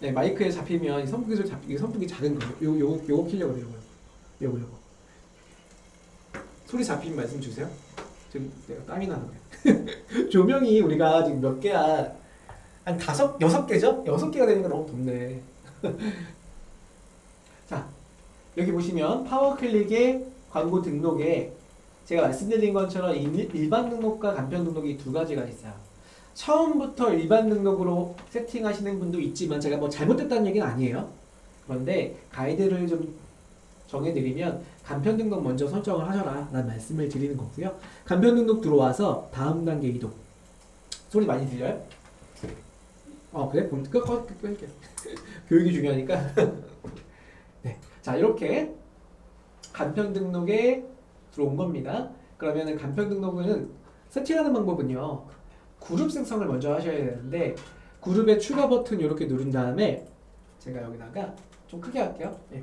네, 마이크에 잡히면 이 선풍기 소리 이 선풍기 작은 거 요거 키려고 그래요. 요거 소리 잡히면 말씀 주세요. 지금 내가 땀이 나서 그래. 조명이 우리가 지금 몇 개야? 한 6개죠? 6개가 되니까 너무 덥네. 자, 여기 보시면 파워클릭의 광고 등록에 제가 말씀드린 것처럼 일반 등록과 간편 등록이 두 가지가 있어요. 처음부터 일반 등록으로 세팅하시는 분도 있지만 제가 뭐 잘못됐다는 얘기는 아니에요. 그런데 가이드를 좀 정해드리면 간편 등록 먼저 설정을 하셔라 라는 말씀을 드리는 거고요. 간편 등록 들어와서 다음 단계 이동. 소리 많이 들려요? 그래? 그럼 끌게. 교육이 중요하니까. 네. 자, 이렇게 간편 등록에 들어온 겁니다. 그러면 간편 등록은 세팅하는 방법은요. 그룹 생성을 먼저 하셔야 되는데 그룹에 추가 버튼 이렇게 누른 다음에 제가 여기다가 좀 크게 할게요. 네.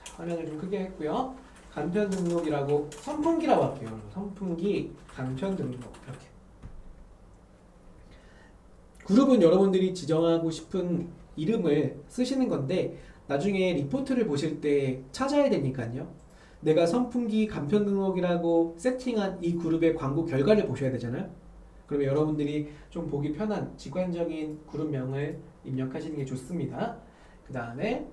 자, 화면을 좀 크게 했고요. 간편 등록이라고 선풍기라고 할게요. 선풍기 간편 등록 이렇게. 그룹은 여러분들이 지정하고 싶은 이름을 쓰시는 건데 나중에 리포트를 보실 때 찾아야 되니까요. 내가 선풍기 간편 등록이라고 세팅한 이 그룹의 광고 결과를 보셔야 되잖아요. 그러면 여러분들이 좀 보기 편한 직관적인 그룹명을 입력하시는 게 좋습니다. 그 다음에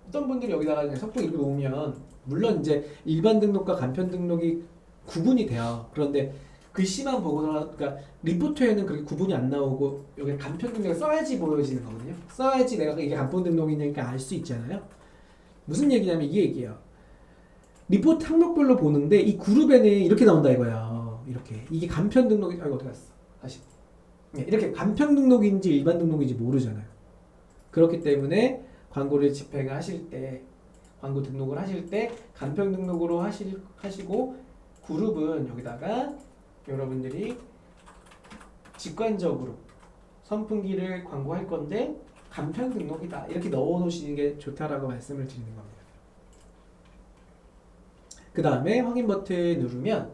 어떤 분들이 여기다가 선풍기 이렇게 놓으면 물론 이제 일반 등록과 간편 등록이 구분이 돼요. 그런데 글씨만 보거나 그러니까 리포트에는 그렇게 구분이 안 나오고 여기 간편 등록을 써야지 보여지는 거거든요. 써야지 내가 이게 간편 등록이니까 알 수 있잖아요. 무슨 얘기냐면 이 얘기예요. 리포트 항목별로 보는데 이 그룹에는 이렇게 나온다 이거예요. 이렇게 이게 간편 등록이 이거 어디 갔어? 다시 이렇게 간편 등록인지 일반 등록인지 모르잖아요. 그렇기 때문에 광고를 집행하실 때 광고 등록을 하실 때 간편 등록으로 하시고 그룹은 여기다가 여러분들이 직관적으로 선풍기를 광고할 건데 간편 등록이다 이렇게 넣어 놓으시는 게 좋다라고 말씀을 드리는 겁니다. 그 다음에 확인 버튼 누르면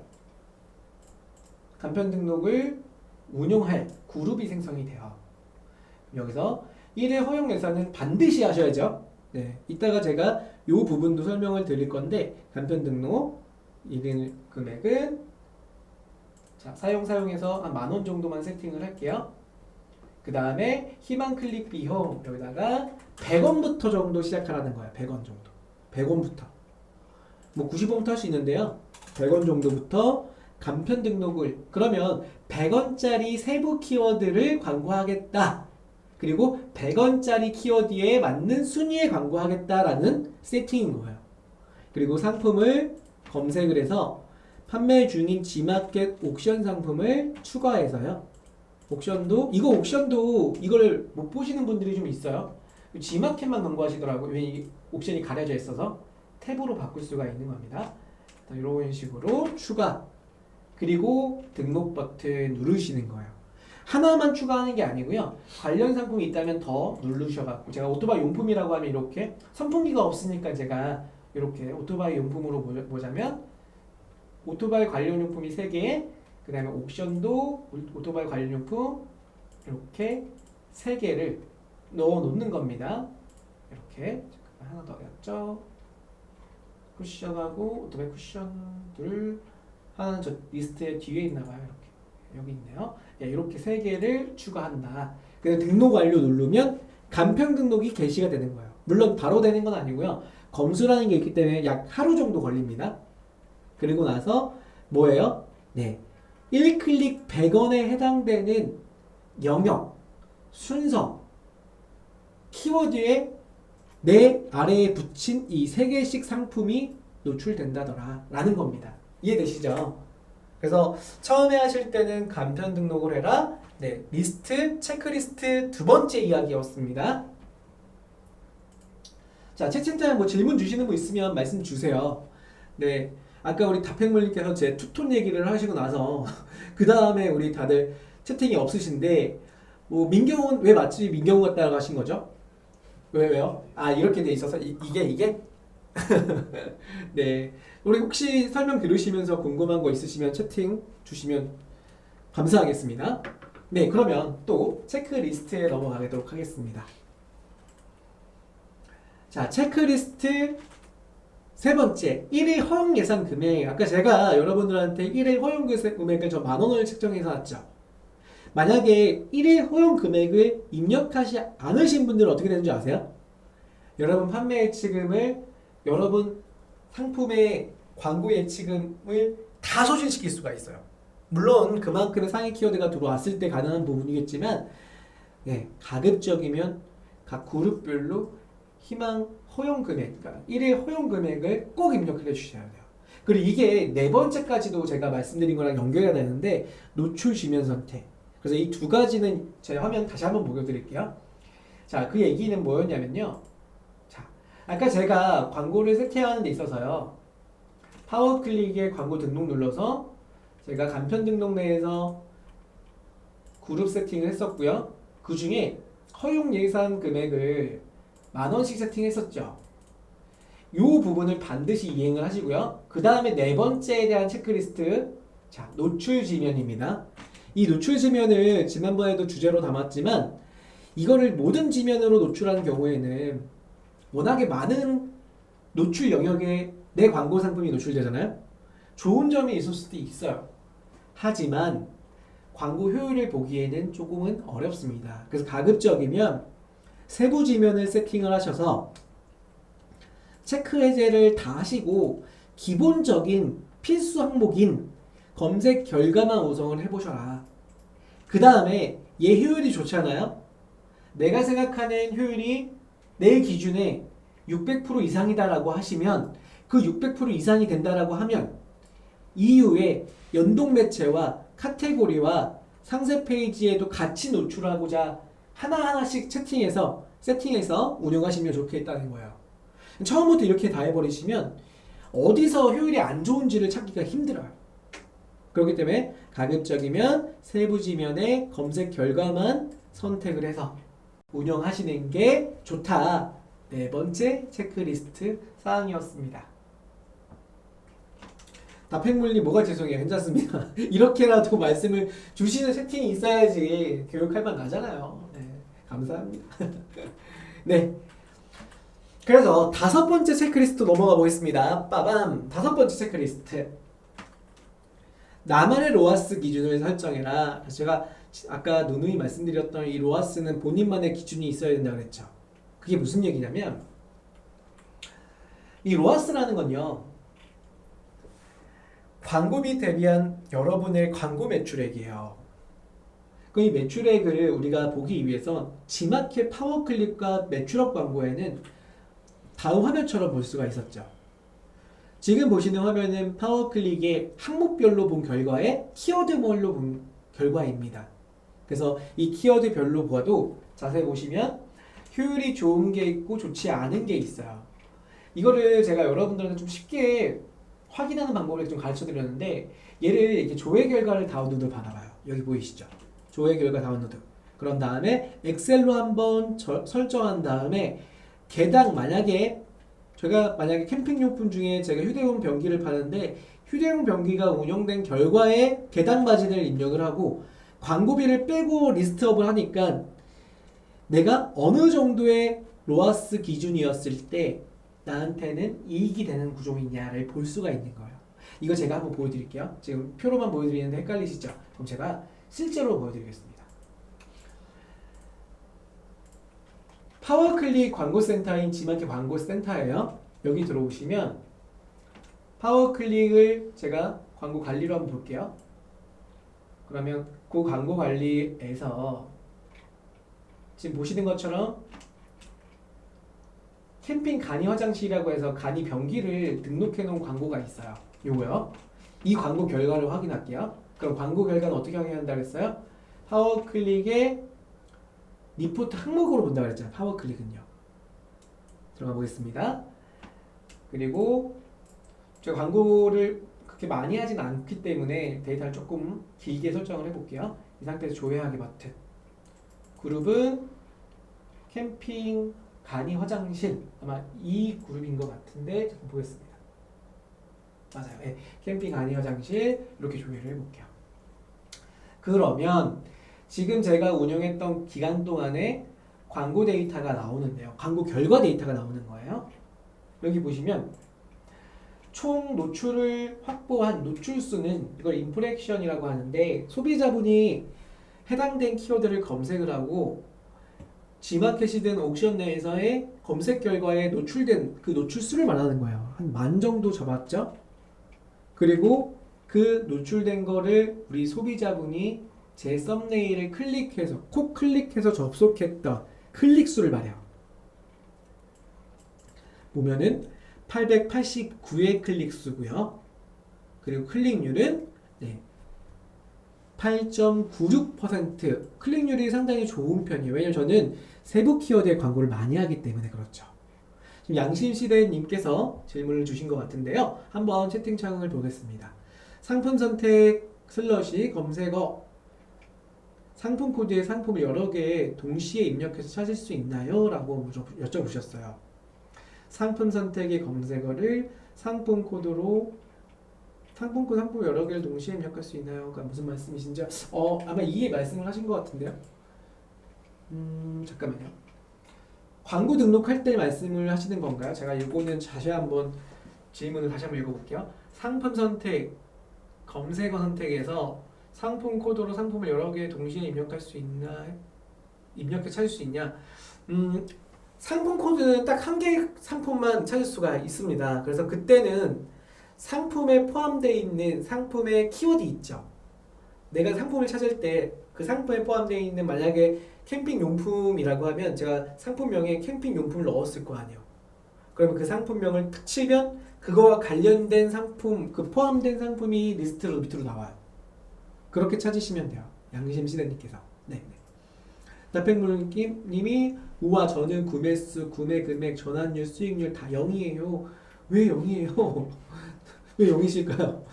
간편 등록을 운용할 그룹이 생성이 돼요. 여기서 1회 허용 예산은 반드시 하셔야죠. 네, 이따가 제가 이 부분도 설명을 드릴 건데 간편 등록 이행 금액은 자, 사용해서 한 10,000원 정도만 세팅을 할게요. 그 다음에 희망 클릭 비용 여기다가 100원부터 정도 시작하라는 거예요. 100원 정도. 100원부터. 뭐 90원부터 할 수 있는데요. 100원 정도부터 간편 등록을 그러면 100원짜리 세부 키워드를 광고하겠다. 그리고 100원짜리 키워드에 맞는 순위에 광고하겠다라는 세팅인 거예요. 그리고 상품을 검색을 해서 판매 중인 G마켓 옥션 상품을 추가해서요. 옥션도 이걸 못 보시는 분들이 좀 있어요. G마켓만 광고하시더라고요. 왜 옥션이 가려져 있어서 탭으로 바꿀 수가 있는 겁니다. 이런 식으로 추가 그리고 등록 버튼 누르시는 거예요. 하나만 추가하는 게 아니고요. 관련 상품이 있다면 더 누르셔갖고 제가 오토바이 용품이라고 하면 이렇게 선풍기가 없으니까 제가 이렇게 오토바이 용품으로 보자면 오토바이 관련 용품이 3개 그 다음에 옥션도 오토바이 관련 용품 이렇게 3개를 넣어 놓는 겁니다. 이렇게 하나 더 했죠. 쿠션하고 오토바이 쿠션들 하나는 저 리스트에 뒤에 있나봐요. 이렇게 여기 있네요. 이렇게 3개를 추가한다. 그래서 등록 완료 누르면 간편 등록이 개시가 되는 거예요. 물론 바로 되는 건 아니고요. 검수라는 게 있기 때문에 약 하루 정도 걸립니다. 그리고 나서 뭐예요? 네, 1클릭 100원에 해당되는 영역, 순서, 키워드에 내 아래에 붙인 이 3개씩 상품이 노출된다더라 라는 겁니다. 이해되시죠? 그래서 처음에 하실 때는 간편 등록을 해라. 네, 리스트, 체크리스트 두 번째 이야기였습니다. 자, 채팅창에 뭐 질문 주시는 거 있으면 말씀 주세요. 네, 아까 우리 다팽물님께서 제 투톤 얘기를 하시고 나서 그 다음에 우리 다들 채팅이 없으신데 뭐 민경훈 왜 맞지? 민경훈 같다고 하신 거죠? 왜요? 아, 이렇게 돼 있어서 이게? 네, 우리 혹시 설명 들으시면서 궁금한 거 있으시면 채팅 주시면 감사하겠습니다. 네, 그러면 또 체크리스트에 넘어가도록 하겠습니다. 자, 체크리스트 세 번째, 1일 허용 예산 금액. 아까 제가 여러분들한테 1일 허용 금액을 저 10,000원을 책정해서 놨죠. 만약에 1일 허용 금액을 입력하지 않으신 분들은 어떻게 되는지 아세요? 여러분 판매 예치금을, 여러분 상품의 광고 예치금을 다 소진시킬 수가 있어요. 물론 그만큼의 상위 키워드가 들어왔을 때 가능한 부분이겠지만, 네, 가급적이면 각 그룹별로 희망 허용 금액, 그러니까 1일 허용 금액을 꼭 입력을 해주셔야 돼요. 그리고 이게 네 번째까지도 제가 말씀드린 거랑 연결이 되는데, 노출 지면 선택. 그래서 이 두 가지는 제 화면 다시 한번 보여드릴게요. 자, 그 얘기는 뭐였냐면요. 자, 아까 제가 광고를 세팅하는 데 있어서요. 파워 클릭에 광고 등록 눌러서 제가 간편 등록 내에서 그룹 세팅을 했었고요. 그 중에 허용 예산 금액을 10,000원씩 세팅했었죠. 이 부분을 반드시 이행을 하시고요. 그 다음에 네 번째에 대한 체크리스트, 자, 노출 지면입니다. 이 노출 지면을 지난번에도 주제로 담았지만 이거를 모든 지면으로 노출하는 경우에는 워낙에 많은 노출 영역에 내 광고 상품이 노출되잖아요. 좋은 점이 있을 수도 있어요. 하지만 광고 효율을 보기에는 조금은 어렵습니다. 그래서 가급적이면 세부 지면을 세팅을 하셔서 체크 해제를 다 하시고 기본적인 필수 항목인 검색 결과만 우선을 해보셔라. 그 다음에 얘 효율이 좋잖아요. 내가 생각하는 효율이 내 기준에 600% 이상이다라고 하시면 그 600% 이상이 된다라고 하면 이후에 연동 매체와 카테고리와 상세 페이지에도 같이 노출하고자 하나하나씩 세팅해서 운영하시면 좋겠다는 거예요. 처음부터 이렇게 다 해버리시면 어디서 효율이 안 좋은지를 찾기가 힘들어요. 그렇기 때문에 가급적이면 세부 지면에 검색 결과만 선택을 해서 운영하시는 게 좋다. 네 번째 체크리스트 사항이었습니다. 다팽물님 뭐가 죄송해요. 괜찮습니다. 이렇게라도 말씀을 주시는 세팅이 있어야지 교육할 만 나잖아요. 네, 감사합니다. 네. 그래서 다섯 번째 체크리스트 넘어가 보겠습니다. 빠밤. 다섯 번째 체크리스트. 나만의 로아스 기준을 설정해라. 제가 아까 누누이 말씀드렸던 이 로아스는 본인만의 기준이 있어야 된다고 그랬죠. 그게 무슨 얘기냐면 이 로아스라는 건요. 광고비 대비한 여러분의 광고 매출액이에요. 그 이 매출액을 우리가 보기 위해서 지마켓 파워클릭과 매출업 광고에는 다음 화면처럼 볼 수가 있었죠. 지금 보시는 화면은 파워클릭의 항목별로 본 결과에 키워드별로 본 결과입니다. 그래서 이 키워드별로 봐도 자세히 보시면 효율이 좋은 게 있고 좋지 않은 게 있어요. 이거를 제가 여러분들한테 좀 쉽게 확인하는 방법을 좀 가르쳐 드렸는데 얘를 이렇게 조회 결과를 다운로드 받아봐요. 여기 보이시죠? 조회 결과 다운로드. 그런 다음에 엑셀로 한번 설정한 다음에 개당 만약에 캠핑용품 중에 제가 휴대용 변기를 파는데 휴대용 변기가 운영된 결과에 개당 마진을 입력을 하고 광고비를 빼고 리스트업을 하니까 내가 어느 정도의 로아스 기준이었을 때 나한테는 이익이 되는 구조이냐를 볼 수가 있는 거예요. 이거 제가 한번 보여드릴게요. 지금 표로만 보여드리는데 헷갈리시죠? 그럼 제가 실제로 보여드리겠습니다. 파워클릭 광고센터인 지마켓 광고센터예요. 여기 들어오시면 파워클릭을 제가 광고 관리로 한번 볼게요. 그러면 그 광고 관리에서 지금 보시는 것처럼 캠핑 간이 화장실이라고 해서 간이 변기를 등록해 놓은 광고가 있어요. 요거요. 이 광고 결과를 확인할게요. 그럼 광고 결과는 어떻게 확인한다고 했어요? 파워클릭의 리포트 항목으로 본다고 그랬잖아요. 파워클릭은요. 들어가 보겠습니다. 그리고 제가 광고를 그렇게 많이 하진 않기 때문에 데이터를 조금 길게 설정을 해볼게요. 이 상태에서 조회하기 버튼. 그룹은 캠핑 간이 화장실, 아마 이 그룹인 것 같은데 잠깐 보겠습니다. 맞아요. 네, 캠핑 간이 화장실 이렇게 조회를 해볼게요. 그러면 지금 제가 운영했던 기간 동안에 광고 데이터가 나오는데요. 광고 결과 데이터가 나오는 거예요. 여기 보시면 총 노출을 확보한 노출수는 이걸 임프레션이라고 하는데, 소비자분이 해당된 키워드를 검색을 하고 G마켓이든 옥션 내에서의 검색 결과에 노출된 그 노출수를 말하는 거예요. 한 10,000 정도 잡았죠? 그리고 그 노출된 거를 우리 소비자분이 제 썸네일을 클릭해서 콕 클릭해서 접속했던 클릭수를 말해요. 보면은 889의 클릭수고요. 그리고 클릭률은 8.96%. 클릭률이 상당히 좋은 편이에요. 왜냐면 저는 세부 키워드의 광고를 많이 하기 때문에 그렇죠. 지금 양심시대님께서 질문을 주신 것 같은데요. 한번 채팅창을 보겠습니다. 상품 선택 슬러시 검색어 상품 코드에 상품을 여러 개 동시에 입력해서 찾을 수 있나요? 라고 여쭤보셨어요. 상품 선택의 검색어를 상품 코드로 상품 여러 개를 동시에 입력할 수 있나요? 그러니까 무슨 말씀이신지 아마 이해 말씀을 하신 것 같은데요. 잠깐만요. 광고 등록할 때 말씀을 하시는 건가요? 제가 이거는 다시 한번 질문을 다시 한번 읽어볼게요. 상품 선택 검색어 선택에서 상품 코드로 상품을 여러 개 동시에 입력할 수 있나? 입력해 찾을 수 있냐? 상품 코드는 딱 한 개의 상품만 찾을 수가 있습니다. 그래서 그때는 상품에 포함되어 있는 상품의 키워드 있죠. 내가 상품을 찾을 때 그 상품에 포함되어 있는, 만약에 캠핑용품이라고 하면 제가 상품명에 캠핑용품을 넣었을 거 아니에요. 그러면 그 상품명을 탁 치면 그거와 관련된 상품, 그 포함된 상품이 리스트로 밑으로 나와요. 그렇게 찾으시면 돼요. 양심시대님께서. 네. 나팽물님이 우와 저는 구매수, 구매금액, 전환율, 수익률 다 0이에요. 왜 0이에요? 왜 0이실까요?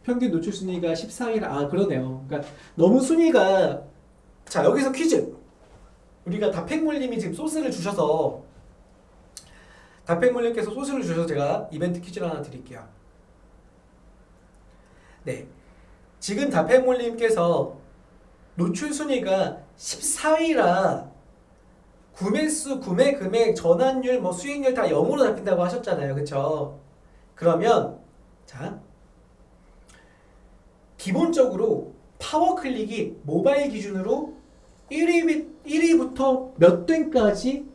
평균 노출 순위가 14위라. 그러네요. 그러니까 너무 순위가. 자, 여기서 퀴즈. 우리가 다팽물님이 지금 소스를 주셔서, 다팽물님께서 소스를 주셔서 제가 이벤트 퀴즈를 하나 드릴게요. 네, 지금 다팽물님께서 노출 순위가 14위라 구매수, 구매금액, 전환율, 수익률 다 0으로 잡힌다고 하셨잖아요. 그쵸? 그러면 자, 기본적으로 파워클릭이 모바일 기준으로 1위부터 몇 등까지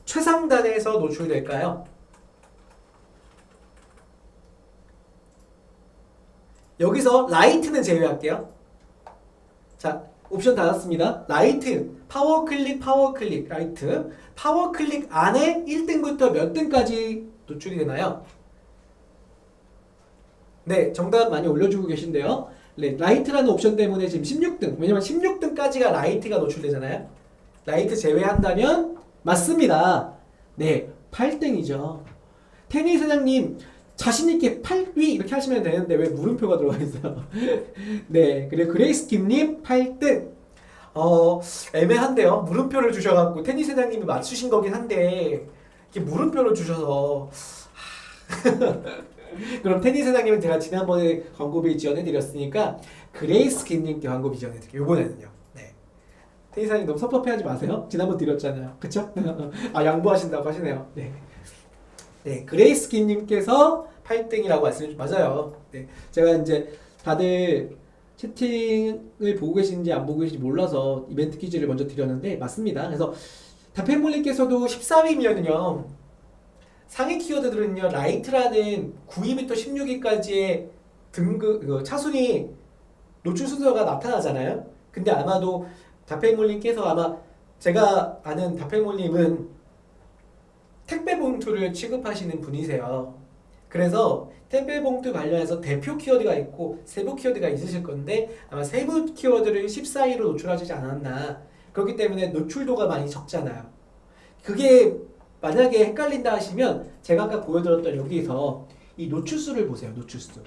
최상단에서 노출될까요? 여기서 라이트는 제외할게요. 자, 옵션 닫았습니다. 라이트, 파워클릭, 라이트. 파워클릭 안에 1등부터 몇 등까지 노출이 되나요? 네, 정답 많이 올려주고 계신데요. 네, 라이트라는 옵션 때문에 지금 16등. 왜냐면 16등까지가 라이트가 노출되잖아요. 라이트 제외한다면 맞습니다. 네, 8등이죠. 테니 사장님 자신있게 8위 이렇게 하시면 되는데 왜 물음표가 들어가 있어요? 네, 그리고 그레이스 김님 8등. 애매한데요. 물음표를 주셔갖고 테니 사장님이 맞추신 거긴 한데 이렇게 물음표를 주셔서 그럼 테니 사장님은 제가 지난번에 광고비 지원해드렸으니까 그레이스 김님께 광고비 지원해드릴게요. 이번에는요. 네. 테니 사장님 너무 섭섭해하지 마세요. 지난번 드렸잖아요. 그쵸? 양보하신다고 하시네요. 네. 네, 그레이스 김님께서 8등이라고 말씀해 주셨죠. 맞아요. 네, 제가 이제 다들 채팅을 보고 계신지 안 보고 계신지 몰라서 이벤트 퀴즈를 먼저 드렸는데 맞습니다. 그래서 다펜몰님께서도 14위면요 상위 키워드들은요 라이트라는 9위부터 16위까지의 등급 차순위 노출 순서가 나타나잖아요. 근데 아마도 다펜몰님께서 아마 제가 아는 다펜몰님은 택배 봉투를 취급하시는 분이세요. 그래서 택배 봉투 관련해서 대표 키워드가 있고 세부 키워드가 있으실 건데 아마 세부 키워드를 14위로 노출하지 않았나. 그렇기 때문에 노출도가 많이 적잖아요. 그게 만약에 헷갈린다 하시면 제가 아까 보여드렸던 여기서 이 노출수를 보세요. 노출수.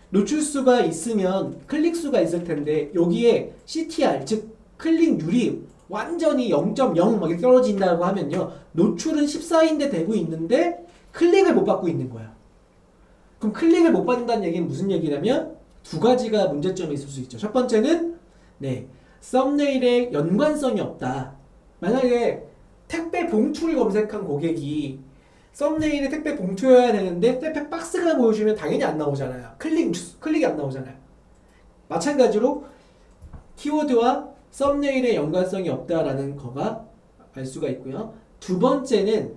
노출수가 있으면 클릭수가 있을 텐데 여기에 CTR 즉 클릭률이 완전히 0.0 막 이렇게 떨어진다고 하면요. 노출은 14인데 되고 있는데 클릭을 못 받고 있는 거야. 그럼 클릭을 못 받는다는 얘기는 무슨 얘기냐면 두 가지가 문제점이 있을 수 있죠. 첫 번째는 썸네일에 연관성이 없다. 만약에 택배 봉투를 검색한 고객이 썸네일에 택배 봉투여야 되는데 택배 박스가 보여주면 당연히 안 나오잖아요. 클릭이 안 나오잖아요. 마찬가지로 키워드와 썸네일의 연관성이 없다라는 거가 알 수가 있고요. 두 번째는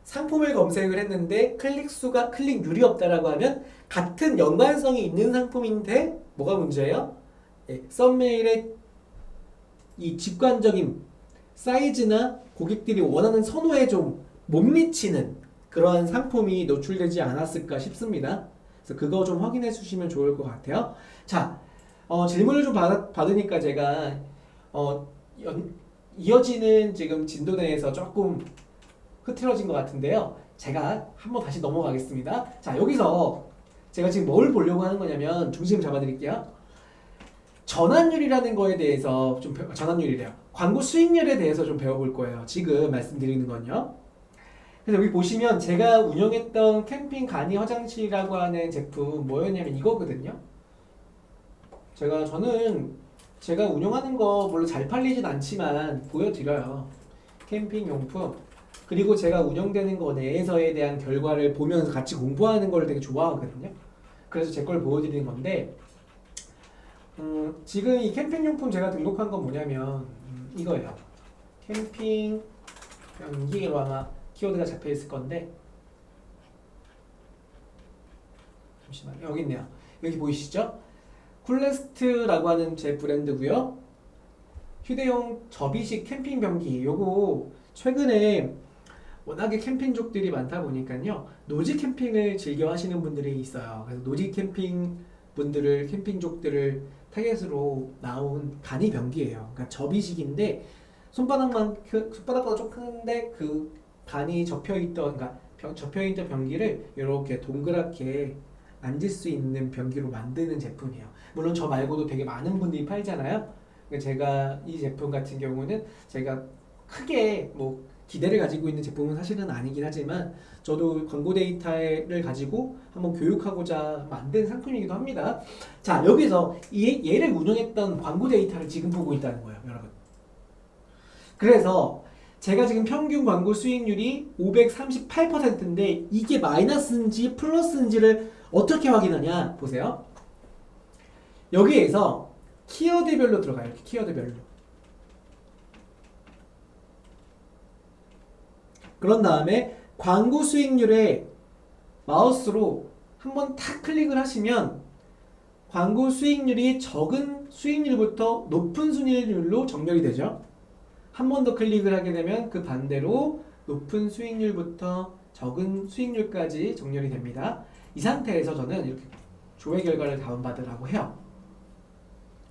상품을 검색을 했는데 클릭률이 없다라고 하면 같은 연관성이 있는 상품인데 뭐가 문제예요? 썸네일의 이 직관적인 사이즈나 고객들이 원하는 선호에 좀 못 미치는 그러한 상품이 노출되지 않았을까 싶습니다. 그래서 그거 좀 확인해 주시면 좋을 것 같아요. 자, 질문을 좀 받으니까 제가 이어지는 지금 진도 내에서 조금 흐트러진 것 같은데요. 제가 한번 다시 넘어가겠습니다. 자, 여기서 제가 지금 뭘 보려고 하는 거냐면 중심 잡아드릴게요. 전환율이라는 거에 대해서 전환율이래요. 광고 수익률에 대해서 좀 배워볼 거예요. 지금 말씀드리는 건요. 그래서 여기 보시면 제가 운영했던 캠핑 간이 화장실이라고 하는 제품 뭐였냐면 이거거든요. 제가 운영하는 거 물론 잘 팔리진 않지만 보여드려요. 캠핑 용품. 그리고 제가 운영되는 거 내에서에 대한 결과를 보면서 같이 공부하는 걸 되게 좋아하거든요. 그래서 제 걸 보여드리는 건데 지금 이 캠핑용품 제가 등록한 건 뭐냐면 이거예요. 캠핑 변기로 아마 키워드가 잡혀 있을 건데 잠시만요. 여기 있네요. 여기 보이시죠? 쿨레스트라고 하는 제 브랜드고요. 휴대용 접이식 캠핑 변기. 요거 최근에 워낙에 캠핑족들이 많다 보니까요. 노지 캠핑을 즐겨 하시는 분들이 있어요. 그래서 노지 캠핑 분들을 캠핑족들을 타겟으로 나온 간이 변기예요. 그러니까 접이식인데 손바닥보다 좀 큰데 그 간이 접혀있던 변기를 이렇게 동그랗게 앉을 수 있는 변기로 만드는 제품이에요. 물론 저 말고도 되게 많은 분들이 팔잖아요. 그러니까 제가 이 제품 같은 경우는 제가 크게 뭐 기대를 가지고 있는 제품은 사실은 아니긴 하지만 저도 광고 데이터를 가지고 한번 교육하고자 만든 상품이기도 합니다. 자, 여기서 얘를 운영했던 광고 데이터를 지금 보고 있다는 거예요, 여러분. 그래서 제가 지금 평균 광고 수익률이 538%인데 이게 마이너스인지 플러스인지를 어떻게 확인하냐 보세요. 여기에서 키워드별로 들어가요. 이렇게 키워드별로. 그런 다음에 광고 수익률에 마우스로 한번 탁 클릭을 하시면 광고 수익률이 적은 수익률부터 높은 수익률로 정렬이 되죠. 한 번 더 클릭을 하게 되면 그 반대로 높은 수익률부터 적은 수익률까지 정렬이 됩니다. 이 상태에서 저는 이렇게 조회 결과를 다운받으라고 해요.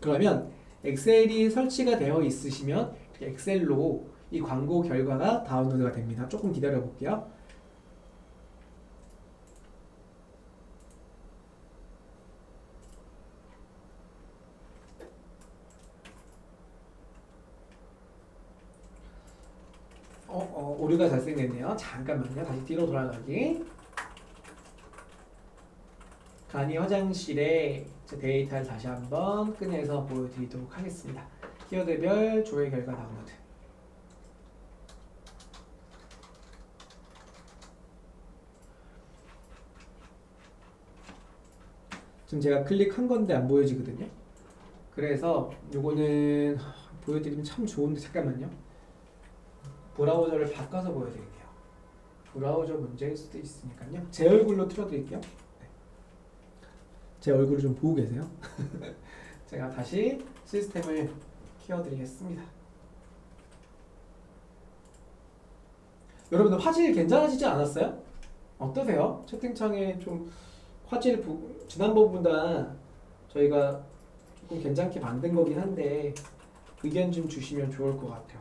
그러면 엑셀이 설치가 되어 있으시면 엑셀로 이 광고 결과가 다운로드가 됩니다. 조금 기다려 볼게요. 오류가 발생됐네요. 잠깐만요. 다시 뒤로 돌아가기. 간이 화장실에 제 데이터를 다시 한번 꺼내서 보여드리도록 하겠습니다. 키워드별 조회 결과 다운로드. 지금 제가 클릭한 건데 안 보여지거든요. 그래서 요거는 보여드리면 참 좋은데 잠깐만요. 브라우저를 바꿔서 보여드릴게요. 브라우저 문제일 수도 있으니까요. 제 얼굴로 틀어드릴게요. 네. 제 얼굴을 좀 보고 계세요. 제가 다시 시스템을 키워드리겠습니다. 여러분들 화질 괜찮아지지 않았어요? 어떠세요? 채팅창에 좀 화질 지난번보다 저희가 조금 괜찮게 만든 거긴 한데 의견 좀 주시면 좋을 것 같아요.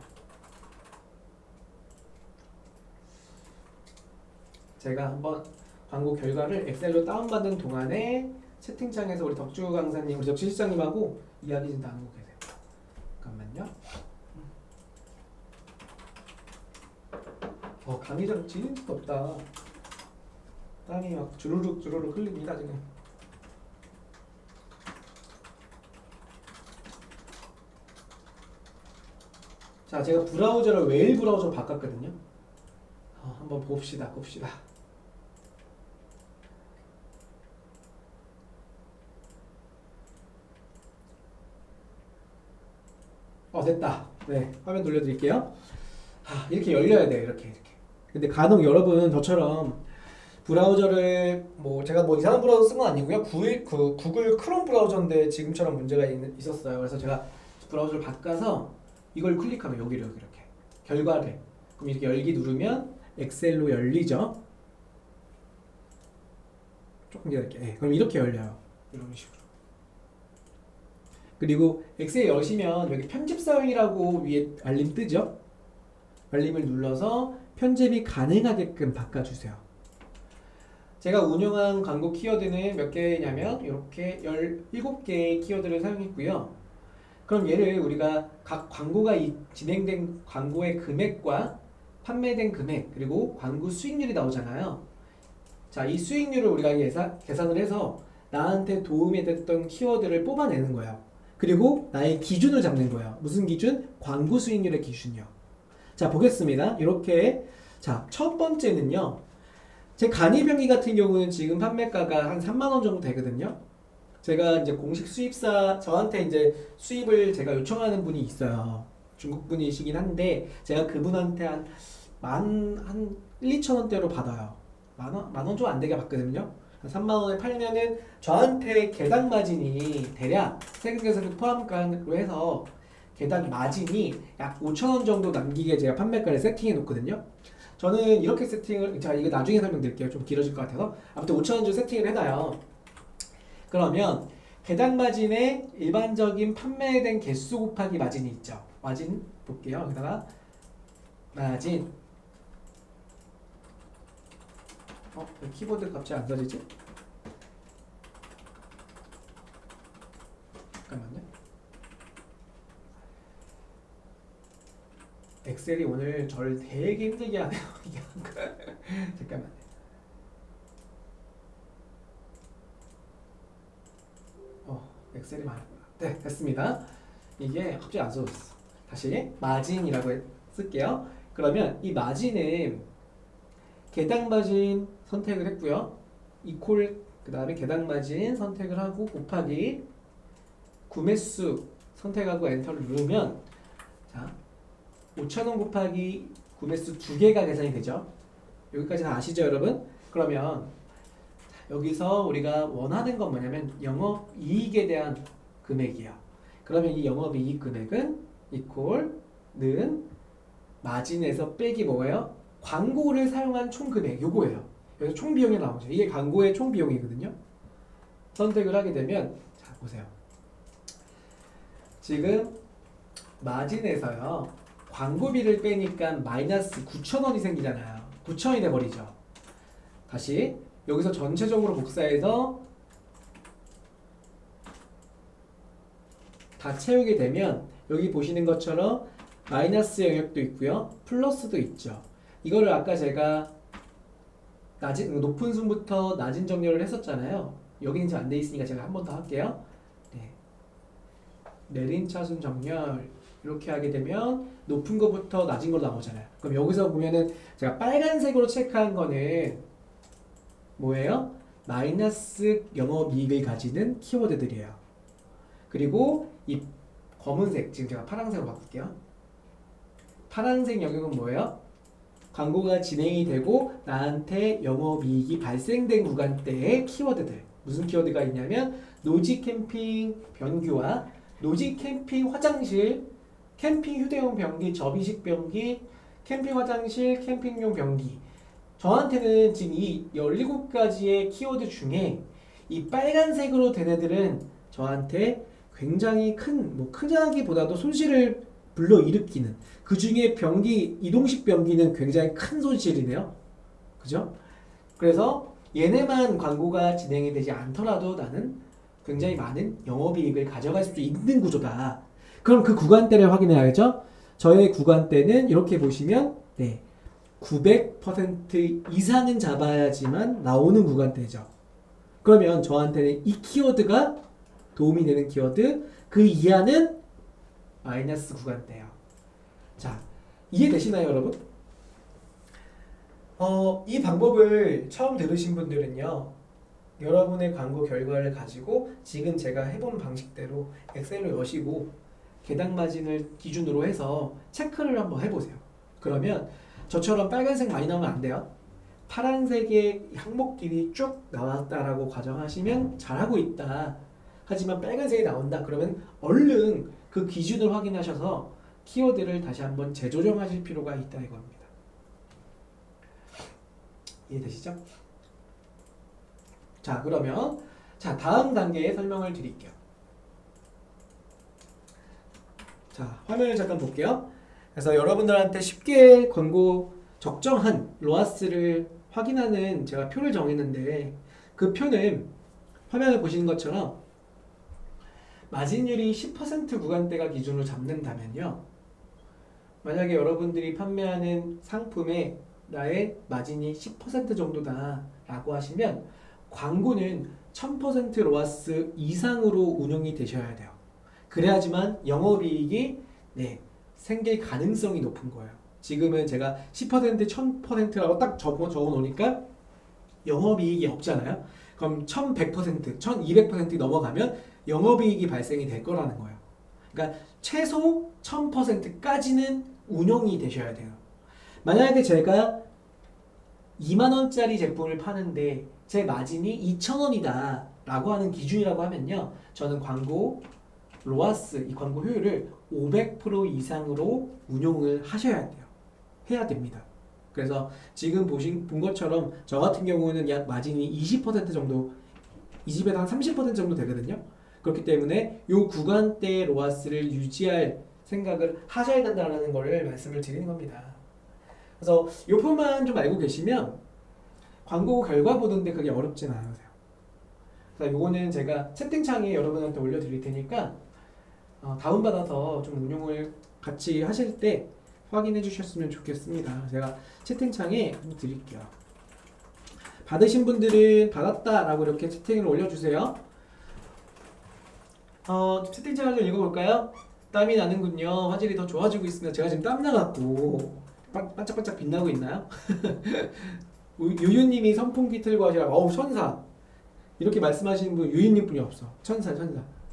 제가 한번 광고 결과를 엑셀로 다운받는 동안에 채팅창에서 우리 덕주 강사님, 우리 덕주 실장님하고 이야기 좀 나누고 계세요. 잠깐만요. 강의장 지릴 수도 없다. 땀이 막 주르륵 주르륵 흘립니다 지금. 자, 제가 브라우저를 웨일 브라우저로 바꿨거든요. 한번 봅시다. 됐다. 네, 화면 돌려드릴게요. 이렇게 열려야 돼요. 이렇게. 근데 간혹 여러분 저처럼 브라우저를 제가 이상한 브라우저 쓴 건 아니고요. 구글 크롬 브라우저인데 지금처럼 문제가 있었어요. 그래서 제가 브라우저를 바꿔서 이걸 클릭하면 여기로 이렇게 결과를 그럼 이렇게 열기 누르면 엑셀로 열리죠. 조금 기다릴게요. 그럼 이렇게 열려요. 이런 식으로. 그리고 엑셀 여시면 여기 편집 사용이라고 위에 알림 뜨죠. 알림을 눌러서 편집이 가능하게끔 바꿔주세요. 제가 운영한 광고 키워드는 몇 개냐면 이렇게 17개의 키워드를 사용했고요. 그럼 얘를 우리가 각 광고가 진행된 광고의 금액과 판매된 금액 그리고 광고 수익률이 나오잖아요. 자, 이 수익률을 우리가 계산을 해서 나한테 도움이 됐던 키워드를 뽑아내는 거예요. 그리고 나의 기준을 잡는 거예요. 무슨 기준? 광고 수익률의 기준이요. 자, 보겠습니다. 이렇게 자, 첫 번째는요. 제 간이병기 같은 경우는 지금 판매가가 한 3만 원 정도 되거든요. 제가 이제 공식 수입사 저한테 이제 수입을 제가 요청하는 분이 있어요. 중국 분이시긴 한데 제가 그분한테 한 1, 2천 원대로 받아요. 만 원 좀 안 되게 받거든요. 3만 원에 팔면은 저한테 개당 마진이 대략 세금 계산 포함가로 해서 개당 마진이 약 5천 원 정도 남기게 제가 판매가를 세팅해 놓거든요. 저는 이렇게 세팅을 제가 이거 나중에 설명드릴게요. 좀 길어질 것 같아서 아무튼 5천 원 정도 세팅을 해놔요. 그러면 개당 마진에 일반적인 판매된 개수 곱하기 마진이 있죠. 마진 볼게요. 여기다가 마진. 왜 키보드 갑자기 안 써지지? 잠깐만요. 엑셀이 오늘 저를 되게 힘들게 하네요. 잠깐만요. 엑셀이 많았구나. 네, 됐습니다. 이게 갑자기 안 써졌어. 다시 마진이라고 쓸게요. 그러면 이 마진은 개당 마진 선택을 했고요. 이퀄 그 다음에 개당 마진 선택을 하고 곱하기 구매수 선택하고 엔터를 누르면 자 5,000원 곱하기 구매수 2개가 계산이 되죠. 여기까지 다 아시죠, 여러분? 그러면 여기서 우리가 원하는 건 뭐냐면 영업이익에 대한 금액이에요. 그러면 이 영업이익 금액은 이퀄는 마진에서 빼기 뭐예요? 광고를 사용한 총 금액 요거예요. 여기서 총 비용이 나오죠. 이게 광고의 총 비용이거든요. 선택을 하게 되면 자 보세요. 지금 마진에서요. 광고비를 빼니까 마이너스 9,000원이 생기잖아요. 9,000원이 돼버리죠. 다시 여기서 전체적으로 복사해서 다 채우게 되면 여기 보시는 것처럼 마이너스 영역도 있고요. 플러스도 있죠. 이거를 아까 제가 높은 순부터 낮은 정렬을 했었잖아요. 여기는 지금 안 돼 있으니까 제가 한 번 더 할게요. 네. 내린 차순 정렬 이렇게 하게 되면 높은 것부터 낮은 걸로 나오잖아요. 그럼 여기서 보면은 제가 빨간색으로 체크한 거는 뭐예요? 마이너스 영업이익을 가지는 키워드들이에요. 그리고 이 검은색, 지금 제가 파란색으로 바꿀게요. 파란색 영역은 뭐예요? 광고가 진행이 되고 나한테 영업이익이 발생된 구간대의 키워드들. 무슨 키워드가 있냐면 노지 캠핑 변규와 노지 캠핑 화장실, 캠핑 휴대용 변기, 접이식 변기, 캠핑 화장실, 캠핑용 변기. 저한테는 지금 이 17가지의 키워드 중에 이 빨간색으로 된 애들은 저한테 굉장히 큰, 크다기보다도 손실을 불러일으키는, 그 중에 변기, 이동식 변기는 굉장히 큰 손실이네요. 그죠? 그래서 얘네만 광고가 진행이 되지 않더라도 나는 굉장히 많은 영업이익을 가져갈 수 있는 구조다. 그럼 그 구간대를 확인해야죠. 저의 구간대는 이렇게 보시면 900% 이상은 잡아야지만 나오는 구간대죠. 그러면 저한테는 이 키워드가 도움이 되는 키워드, 그 이하는 마이너스 구간대예요. 자, 이해되시나요, 여러분? 이 방법을 처음 들으신 분들은요, 여러분의 광고 결과를 가지고 지금 제가 해본 방식대로 엑셀로 여시고 개당 마진을 기준으로 해서 체크를 한번 해보세요. 그러면 저처럼 빨간색 많이 나오면 안 돼요. 파란색의 항목들이 쭉 나왔다라고 가정하시면 잘하고 있다. 하지만 빨간색이 나온다. 그러면 얼른 그 기준을 확인하셔서 키워드를 다시 한번 재조정하실 필요가 있다 이겁니다. 이해되시죠? 자, 그러면 다음 단계의 설명을 드릴게요. 자, 화면을 잠깐 볼게요. 그래서 여러분들한테 쉽게 광고 적정한 로아스를 확인하는 제가 표를 정했는데, 그 표는 화면을 보시는 것처럼 마진율이 10% 구간대가 기준으로 잡는다면요, 만약에 여러분들이 판매하는 상품에 나의 마진이 10% 정도다 라고 하시면 광고는 1000% 로아스 이상으로 운영이 되셔야 돼요. 그래야지만 영업이익이 생길 가능성이 높은 거예요. 지금은 제가 10% 1000%라고 딱 적어 놓으니까 영업이익이 없잖아요. 그럼 1100% 1200% 넘어가면 영업이익이 발생이 될 거라는 거예요. 그러니까 최소 1000%까지는 운영이 되셔야 돼요. 만약에 제가 2만원짜리 제품을 파는데 제 마진이 2,000원이다 라고 하는 기준이라고 하면요, 저는 광고 로아스, 이 광고 효율을 500% 이상으로 운용을 하셔야 돼요. 해야 됩니다. 그래서 지금 본 것처럼 저 같은 경우는 약 마진이 20% 정도, 20에서 한 30% 정도 되거든요. 그렇기 때문에 이 구간대 로아스를 유지할 생각을 하셔야 된다는 것을 말씀을 드리는 겁니다. 그래서 이 표만 좀 알고 계시면 광고 결과 보는데 그게 어렵진 않으세요. 그래서 이거는 제가 채팅창에 여러분한테 올려드릴 테니까 다운받아서 좀 운용을 같이 하실 때 확인해 주셨으면 좋겠습니다. 제가 채팅창에 드릴게요. 받으신 분들은 받았다라고 이렇게 채팅을 올려주세요. 채팅창을 좀 읽어볼까요? 땀이 나는군요. 화질이 더 좋아지고 있습니다. 제가 지금 땀 나갖고 반짝반짝 빛나고 있나요? 유유님이 선풍기 틀고 하시라고. 어우, 천사. 이렇게 말씀하시는 분 유유님 뿐이 없어. 천사.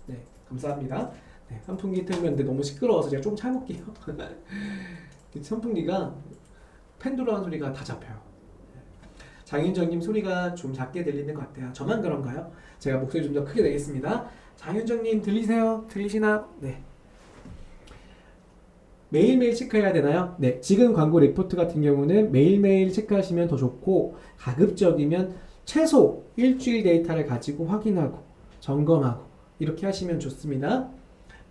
네, 감사합니다. 네, 선풍기 틀면 근데 너무 시끄러워서 제가 좀 참을게요. 선풍기가 팬 돌아가는 소리가 다 잡혀요. 장윤정님 소리가 좀 작게 들리는 것 같아요. 저만 그런가요? 제가 목소리 좀 더 크게 내겠습니다. 장윤정님 들리세요? 들리시나? 네. 매일매일 체크해야 되나요? 네, 지금 광고 리포트 같은 경우는 매일매일 체크하시면 더 좋고, 가급적이면 최소 일주일 데이터를 가지고 확인하고 점검하고 이렇게 하시면 좋습니다.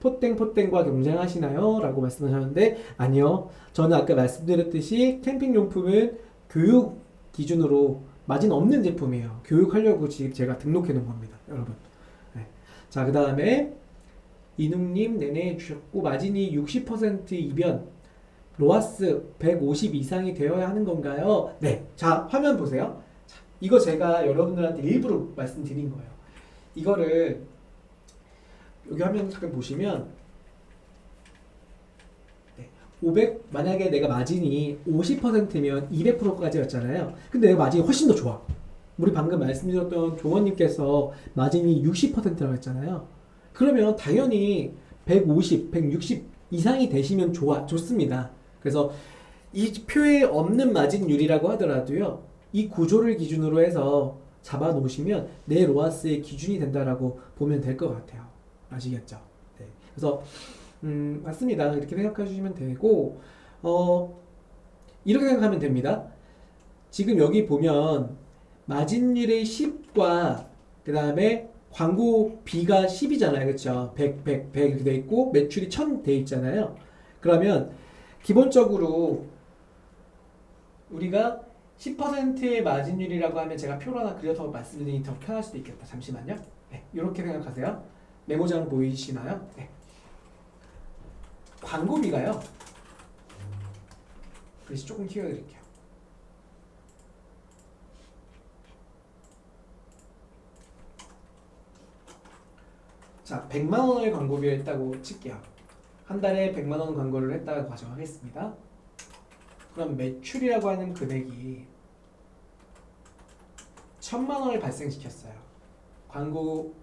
포땡과 경쟁하시나요? 라고 말씀하셨는데, 아니요. 저는 아까 말씀드렸듯이 캠핑용품은 교육 기준으로 마진 없는 제품이에요. 교육하려고 제가 등록해 놓은 겁니다, 여러분. 네. 자, 그 다음에 이능님 내내 주셨고, 마진이 60% 이변, 로아스 150 이상이 되어야 하는 건가요? 네. 자, 화면 보세요. 자, 이거 제가 여러분들한테 일부러 말씀드린 거예요. 이거를 여기 화면 잠깐 보시면 500, 만약에 내가 마진이 50%면 200%까지였잖아요. 근데 내가 마진이 훨씬 더 좋아. 우리 방금 말씀드렸던 조원님께서 마진이 60%라고 했잖아요. 그러면 당연히 150, 160 이상이 되시면 좋습니다. 그래서 이 표에 없는 마진율이라고 하더라도요, 이 구조를 기준으로 해서 잡아 놓으시면 내 로아스의 기준이 된다라고 보면 될 것 같아요. 아시겠죠? 네. 그래서 맞습니다. 이렇게 생각해 주시면 되고, 이렇게 생각하면 됩니다. 지금 여기 보면 마진율의 10과 그 다음에 광고비가 10이잖아요. 그렇죠? 100, 100, 100 이렇게 돼 있고 매출이 1000 돼 있잖아요. 그러면 기본적으로 우리가 10%의 마진율이라고 하면 제가 표로 하나 그려서 말씀드리니 더 편할 수도 있겠다. 잠시만요. 네, 이렇게 생각하세요. 메모장 보이시나요? 네. 광고비가요. 글씨 조금 키워드릴게요. 자, 100만 원을 광고비를 했다고 칠게요. 한 달에 100만 원 광고를 했다고 가정하겠습니다. 그럼 매출이라고 하는 금액이 1000만 원을 발생시켰어요. 광고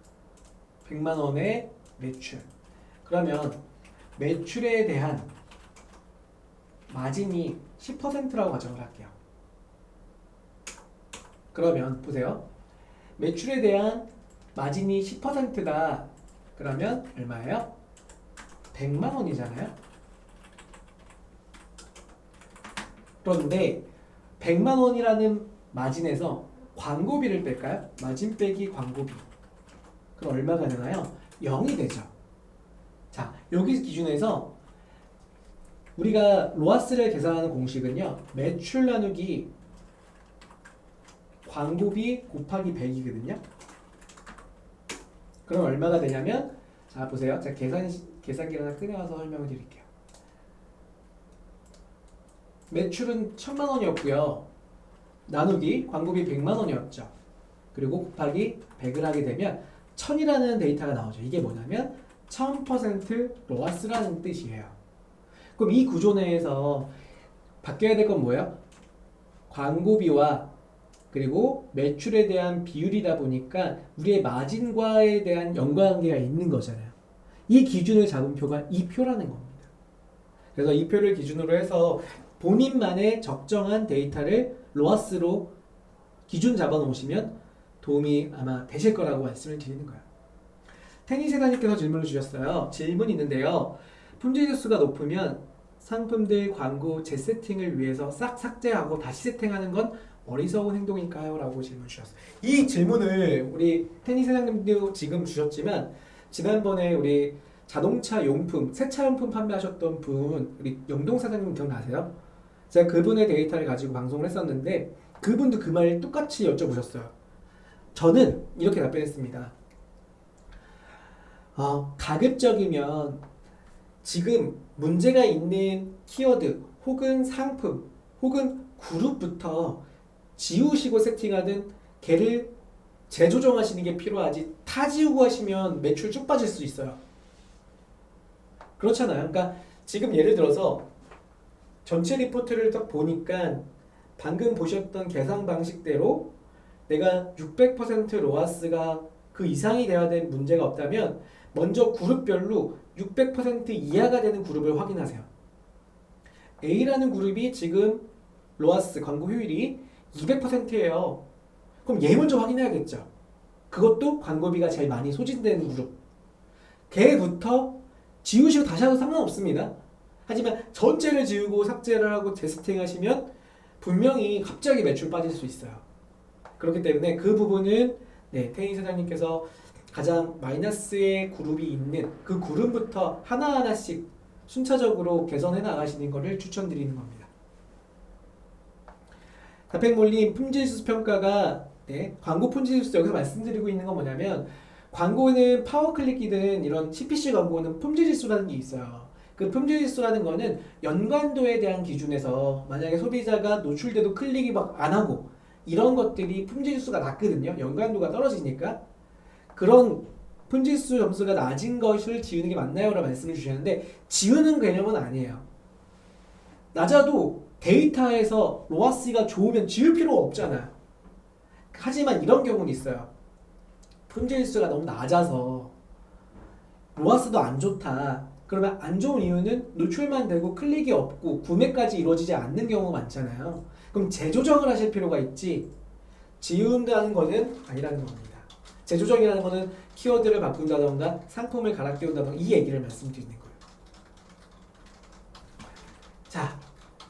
100만 원의 매출. 그러면 매출에 대한 마진이 10%라고 가정을 할게요. 그러면 보세요. 매출에 대한 마진이 10%다. 그러면 얼마예요? 100만 원이잖아요. 그런데 100만 원이라는 마진에서 광고비를 뺄까요? 마진 빼기 광고비. 그럼 얼마가 되나요? 0이 되죠. 자, 여기 기준에서 우리가 로아스를 계산하는 공식은요. 매출 나누기 광고비 곱하기 100이거든요. 그럼 얼마가 되냐면 자 보세요. 제가 계산기를 하나 꺼내와서 설명을 드릴게요. 매출은 1000만 원이었고요. 나누기 광고비 100만 원이었죠. 그리고 곱하기 100을 하게 되면 1000이라는 데이터가 나오죠. 이게 뭐냐면 1000% 로아스라는 뜻이에요. 그럼 이 구조 내에서 바뀌어야 될 건 뭐예요? 광고비와 그리고 매출에 대한 비율이다 보니까 우리의 마진과에 대한 연관관계가 있는 거잖아요. 이 기준을 잡은 표가 이 표라는 겁니다. 그래서 이 표를 기준으로 해서 본인만의 적정한 데이터를 로아스로 기준 잡아 놓으시면 도움이 아마 되실 거라고 말씀을 드리는 거예요. 테니세다님께서 질문을 주셨어요. 질문이 있는데요. 품질 지수가 높으면 상품들 광고 재세팅을 위해서 싹 삭제하고 다시 세팅하는 건 어리석은 행동일까요? 라고 질문 주셨어요. 이 질문을 우리 테니스 사장님도 지금 주셨지만 지난번에 우리 자동차 용품, 세차용품 판매하셨던 분 우리 영동 사장님 기억나세요? 제가 그분의 데이터를 가지고 방송을 했었는데 그분도 그 말 똑같이 여쭤보셨어요. 저는 이렇게 답변했습니다. 가급적이면 지금 문제가 있는 키워드 혹은 상품 혹은 그룹부터 지우시고 세팅하든 걔를 재조정하시는 게 필요하지 다 지우고 하시면 매출 쭉 빠질 수 있어요. 그렇잖아요. 그러니까 지금 예를 들어서 전체 리포트를 딱 보니까 방금 보셨던 계산 방식대로 내가 600% 로아스가 그 이상이 돼야 될 문제가 없다면 먼저 그룹별로 600% 이하가 되는 그룹을 확인하세요. A라는 그룹이 지금 로아스 광고 효율이 200%예요. 그럼 얘 먼저 확인해야겠죠. 그것도 광고비가 제일 많이 소진되는 그룹. 걔부터 지우시고 다시 하도 상관없습니다. 하지만 전체를 지우고 삭제를 하고 재세팅 하시면 분명히 갑자기 매출 빠질 수 있어요. 그렇기 때문에 그 부분은 태희 사장님께서 가장 마이너스의 그룹이 있는 그 그룹부터 하나하나씩 순차적으로 개선해 나가시는 것을 추천드리는 겁니다. 다펙몰님 품질지수 평가가 광고 품질지수 여기서 말씀드리고 있는 건 뭐냐면 광고는 파워클릭이든 이런 CPC 광고는 품질지수라는 게 있어요. 그 품질지수라는 거는 연관도에 대한 기준에서 만약에 소비자가 노출돼도 클릭이 막 안 하고 이런 것들이 품질지수가 낮거든요. 연관도가 떨어지니까 그런 품질지수 점수가 낮은 것을 지우는 게 맞나요? 라고 말씀을 주셨는데 지우는 개념은 아니에요. 낮아도 데이터에서 로아스가 좋으면 지울 필요가 없잖아요. 하지만 이런 경우는 있어요. 품질지수가 너무 낮아서 로아스도 안 좋다. 그러면 안 좋은 이유는 노출만 되고 클릭이 없고 구매까지 이루어지지 않는 경우가 많잖아요. 그럼 재조정을 하실 필요가 있지 지운다는 것은 아니라는 겁니다. 재조정이라는 것은 키워드를 바꾼다던가 상품을 갈아 끼운다던가 이 얘기를 말씀드리는 거예요. 자,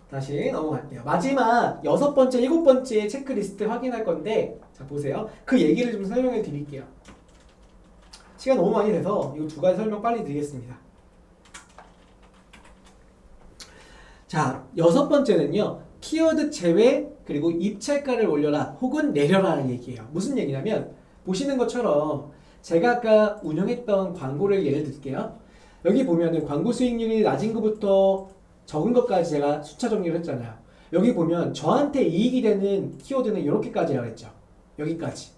다시 넘어갈게요. 마지막 6번째, 7번째 체크리스트 확인할 건데 자 보세요. 그 얘기를 좀 설명해 드릴게요. 시간 너무 많이 돼서 이 두 가지 설명 빨리 드리겠습니다. 자, 6번째는요. 키워드 제외 그리고 입찰가를 올려라 혹은 내려라는 얘기예요. 무슨 얘기냐면 보시는 것처럼 제가 아까 운영했던 광고를 예를 들게요. 여기 보면은 광고 수익률이 낮은 것부터 적은 것까지 제가 숫자 정리를 했잖아요. 여기 보면 저한테 이익이 되는 키워드는 이렇게까지라고 했죠. 여기까지.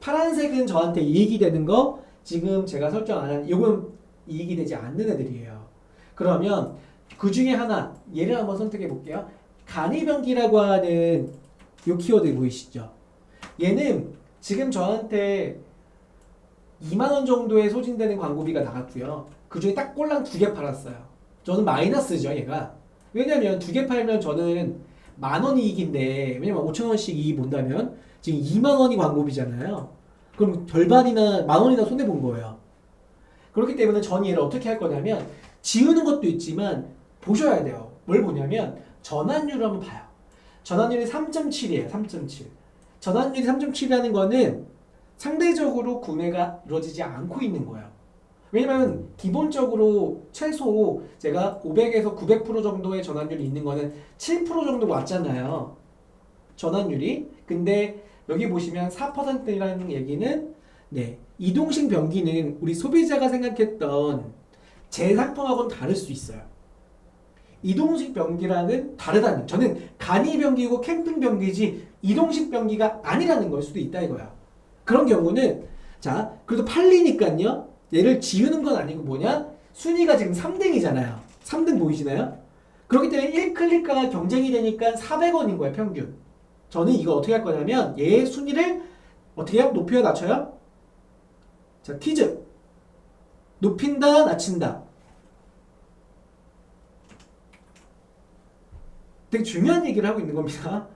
파란색은 저한테 이익이 되는 거 지금 제가 설정 안 한 이건 이익이 되지 않는 애들이에요. 그러면 그 중에 하나 얘를 한번 선택해 볼게요. 간이병기라고 하는 이 키워드 보이시죠? 얘는 지금 저한테 2만원 정도의 소진되는 광고비가 나갔고요. 그 중에 딱 꼴랑 2개 팔았어요. 저는 마이너스죠, 얘가. 왜냐면 2개 팔면 저는 만원 이익인데, 왜냐면 5천원씩 이익 본다면 지금 2만원이 광고비잖아요. 그럼 절반이나 만원이나 손해본 거예요. 그렇기 때문에 저는 얘를 어떻게 할 거냐면 지우는 것도 있지만 보셔야 돼요. 뭘 보냐면 전환율을 한번 봐요. 전환율이 3.7이에요. 3.7. 전환율이 3.7이라는 거는 상대적으로 구매가 이루어지지 않고 있는 거예요. 왜냐면 기본적으로 최소 제가 500에서 900% 정도의 전환율이 있는 거는 7% 정도 왔잖아요. 전환율이. 근데 여기 보시면 4%라는 얘기는 네, 이동식 변기는 우리 소비자가 생각했던 제 상품하고는 다를 수 있어요. 이동식 변기랑은 다르다는, 저는 간이 변기고 캠핑 변기지 이동식 변기가 아니라는 걸 수도 있다 이거야. 그런 경우는 자 그래도 팔리니까요. 얘를 지우는 건 아니고 뭐냐? 순위가 지금 3등이잖아요. 3등 보이시나요? 그렇기 때문에 1클릭가가 경쟁이 되니까 400원인 거예요, 평균. 저는 이거 어떻게 할 거냐면 얘의 순위를 어떻게 해요? 높여요, 낮춰요? 자, 퀴즈. 높인다, 낮춘다. 되게 중요한 얘기를 하고 있는 겁니다.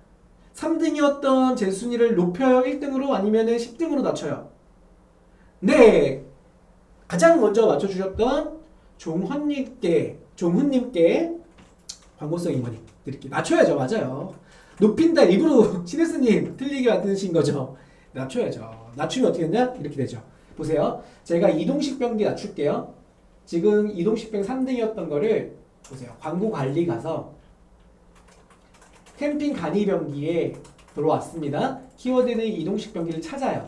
3등이었던 제 순위를 높여요, 1등으로 아니면 10등으로 낮춰요. 네. 가장 먼저 맞춰주셨던 종훈님께 광고성 임원님 드릴게요. 낮춰야죠. 맞아요. 높인다 일부러 시네스님 틀리게 만드신 거죠. 낮춰야죠. 낮추면 어떻게 되냐? 이렇게 되죠. 보세요. 제가 이동식 변기 낮출게요. 지금 이동식 변기 3등이었던 거를 보세요. 광고 관리 가서 캠핑 간이 변기에 들어왔습니다. 키워드는 이동식 변기를 찾아요.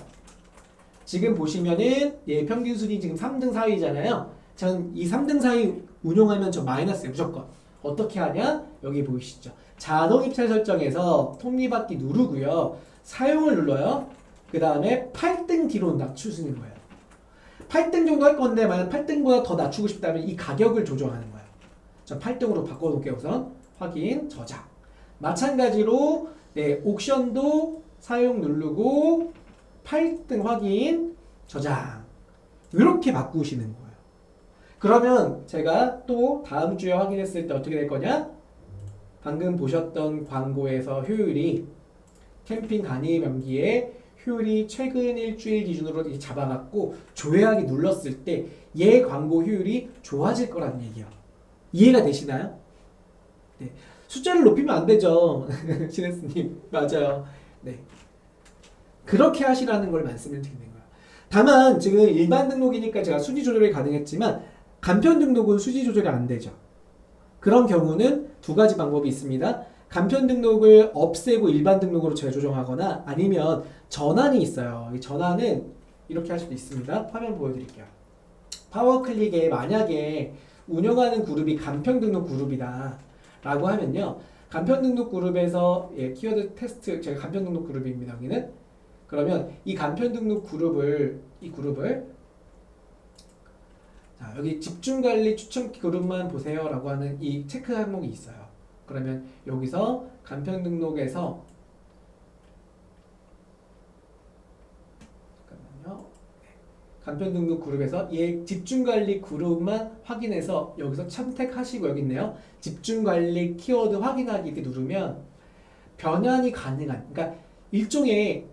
지금 보시면은 예, 평균 순위 지금 3등 4위잖아요. 전 이 3등 4위 운용하면 저 마이너스예요. 무조건. 어떻게 하냐? 여기 보이시죠? 자동 입찰 설정에서 톱니바퀴 누르고요. 사용을 눌러요. 그 다음에 8등 뒤로 낮추시는 거예요. 8등 정도 할 건데 만약 8등보다 더 낮추고 싶다면 이 가격을 조정하는 거예요. 자, 8등으로 바꿔놓을게요. 우선 확인, 저장. 마찬가지로 네, 옥션도 사용 누르고 8등 확인, 저장. 이렇게 바꾸시는 거예요. 그러면 제가 또 다음 주에 확인했을 때 어떻게 될 거냐? 방금 보셨던 광고에서 효율이 캠핑 간이 변기에 효율이 최근 일주일 기준으로 잡아갖고 조회하기 눌렀을 때 얘 광고 효율이 좋아질 거라는 얘기예요. 이해가 되시나요? 네. 숫자를 높이면 안 되죠. 시네스님 맞아요. 네. 그렇게 하시라는 걸 말씀을 드리는 거예요. 다만 지금 일반 등록이니까 제가 수지 조절이 가능했지만 간편 등록은 수지 조절이 안 되죠. 그런 경우는 두 가지 방법이 있습니다. 간편 등록을 없애고 일반 등록으로 재조정하거나 아니면 전환이 있어요. 이 전환은 이렇게 할 수도 있습니다. 화면 보여드릴게요. 파워클릭에 만약에 운영하는 그룹이 간편 등록 그룹이다 라고 하면요. 간편 등록 그룹에서 예, 키워드 테스트 제가 간편 등록 그룹입니다. 여기는 그러면 이 간편 등록 그룹을 자, 여기 집중관리 추천 그룹만 보세요 라고 하는 이 체크 항목이 있어요. 그러면 여기서 간편 등록에서 잠깐만요. 간편 등록 그룹에서 얘 집중관리 그룹만 확인해서 여기서 선택하시고 여기 있네요. 집중관리 키워드 확인하기 이렇게 누르면 변환이 가능한 그러니까 일종의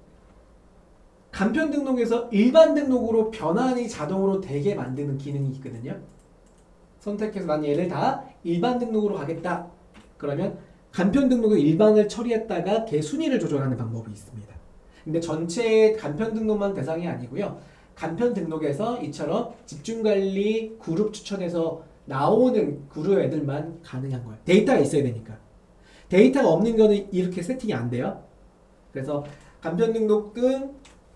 간편 등록에서 일반 등록으로 변환이 자동으로 되게 만드는 기능이 있거든요. 선택해서 난 얘를 다 일반 등록으로 가겠다. 그러면 간편 등록을 일반을 처리했다가 걔 순위를 조절하는 방법이 있습니다. 근데 전체 간편 등록만 대상이 아니고요. 간편 등록에서 이처럼 집중관리 그룹 추천해서 나오는 그룹 애들만 가능한 거예요. 데이터가 있어야 되니까. 데이터가 없는 거는 이렇게 세팅이 안 돼요. 그래서 간편 등록은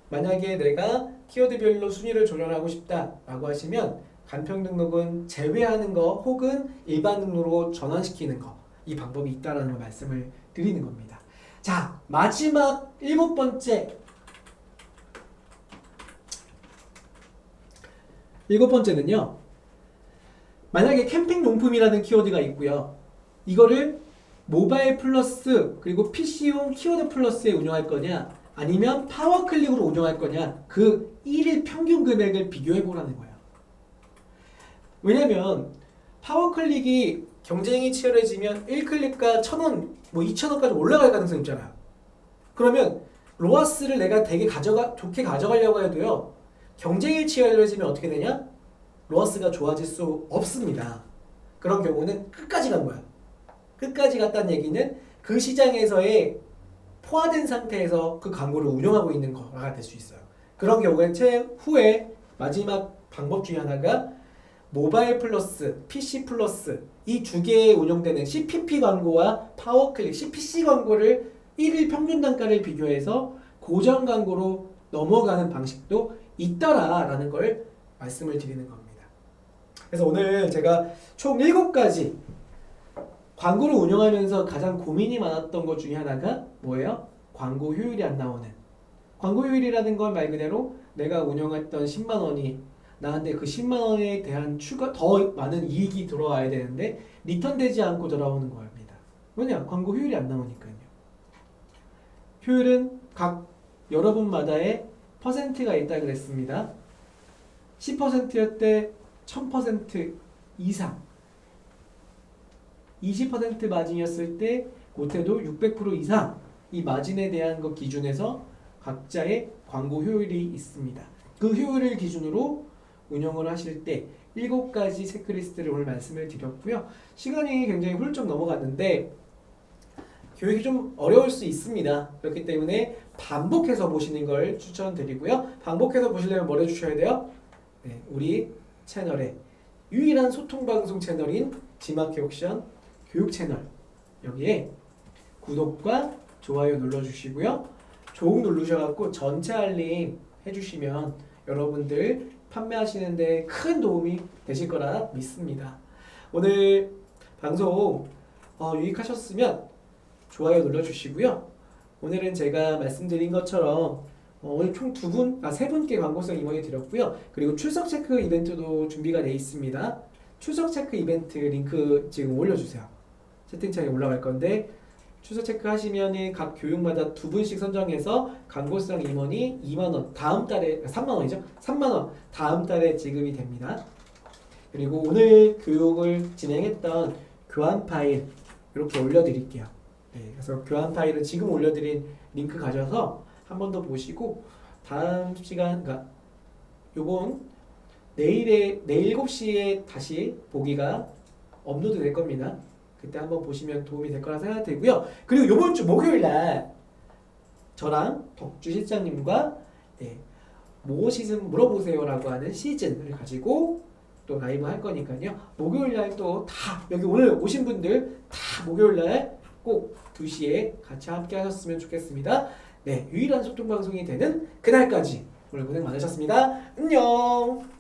만약에 내가 키워드별로 순위를 조절하고 싶다라고 하시면 간편 등록은 제외하는 거 혹은 일반 등록으로 전환시키는 거, 이 방법이 있다라는 걸 말씀을 드리는 겁니다. 자, 마지막 7번째. 7번째는요. 만약에 캠핑 용품이라는 키워드가 있고요. 이거를 모바일 플러스 그리고 PC용 키워드 플러스에 운영할 거냐 아니면 파워클릭으로 운영할 거냐, 그 1일 평균 금액을 비교해 보라는 거예요. 왜냐면 파워클릭이 경쟁이 치열해지면 1클릭가 1,000원, 뭐 2,000원까지 올라갈 가능성이 있잖아요. 그러면 로아스를 내가 되게 좋게 가져가려고 해도요. 경쟁이 치열해지면 어떻게 되냐? 로아스가 좋아질 수 없습니다. 그런 경우는 끝까지 간 거야. 끝까지 갔다는 얘기는 그 시장에서의 포화된 상태에서 그 광고를 운영하고 있는 거가 될 수 있어요. 그런 경우에 최후에 마지막 방법 중에 하나가 모바일 플러스, PC 플러스 이 두 개에 운영되는 CPP 광고와 파워클릭, CPC 광고를 1일 평균 단가를 비교해서 고정 광고로 넘어가는 방식도 있더라라는 걸 말씀을 드리는 겁니다. 그래서 오늘 제가 총 7가지 광고를 운영하면서 가장 고민이 많았던 것 중에 하나가 뭐예요? 광고 효율이 안 나오는. 광고 효율이라는 건 말 그대로 내가 운영했던 10만 원이 나한테 그 10만 원에 대한 더 많은 이익이 들어와야 되는데 리턴되지 않고 돌아오는 겁니다. 왜냐? 광고 효율이 안 나오니까요. 효율은 각 여러분마다의 퍼센트가 있다 그랬습니다. 10%였을 때 1000% 이상, 20% 마진이었을 때 못해도 600% 이상, 이 마진에 대한 것 기준에서 각자의 광고 효율이 있습니다. 그 효율을 기준으로 운영을 하실 때 7가지 체크리스트를 오늘 말씀을 드렸고요. 시간이 굉장히 훌쩍 넘어갔는데 교육이 좀 어려울 수 있습니다. 그렇기 때문에 반복해서 보시는 걸 추천드리고요. 반복해서 보시려면 뭘 해주셔야 돼요? 네, 우리 채널의 유일한 소통방송 채널인 지마케옵션 교육 채널, 여기에 구독과 좋아요 눌러주시고요. 조금 누르셔갖고 전체 알림 해주시면 여러분들 판매하시는데 큰 도움이 되실 거라 믿습니다. 오늘 방송 유익하셨으면 좋아요 눌러주시고요. 오늘은 제가 말씀드린 것처럼 오늘 총 3분께 광고성 임원이 드렸고요. 그리고 출석 체크 이벤트도 준비가 되어 있습니다. 출석 체크 이벤트 링크 지금 올려주세요. 채팅창에 올라갈 건데 출석 체크 하시면은 각 교육마다 2분씩 선정해서 광고성 임원이 2만원, 다음 달에 3만원이죠? 3만원 다음 달에 지급이 됩니다. 그리고 오늘 교육을 진행했던 교환 파일 이렇게 올려드릴게요. 네, 그래서 교환 파일은 지금 올려드린 링크 가셔서 한 번 더 보시고 다음 시간, 그러니까 요번 내일 7시에 다시 보기가 업로드 될 겁니다. 그때 한번 보시면 도움이 될 거라 생각되고요. 그리고 요번 주 목요일 날 저랑 덕주 실장님과 무엇이든 물어보세요라고 하는 시즌을 가지고 또 라이브 할 거니까요. 목요일 날 또 다 여기 오늘 오신 분들 다 목요일 날 꼭 2시에 같이 함께 하셨으면 좋겠습니다. 네, 유일한 소통 방송이 되는 그날까지 오늘 고생 많으셨습니다. 안녕.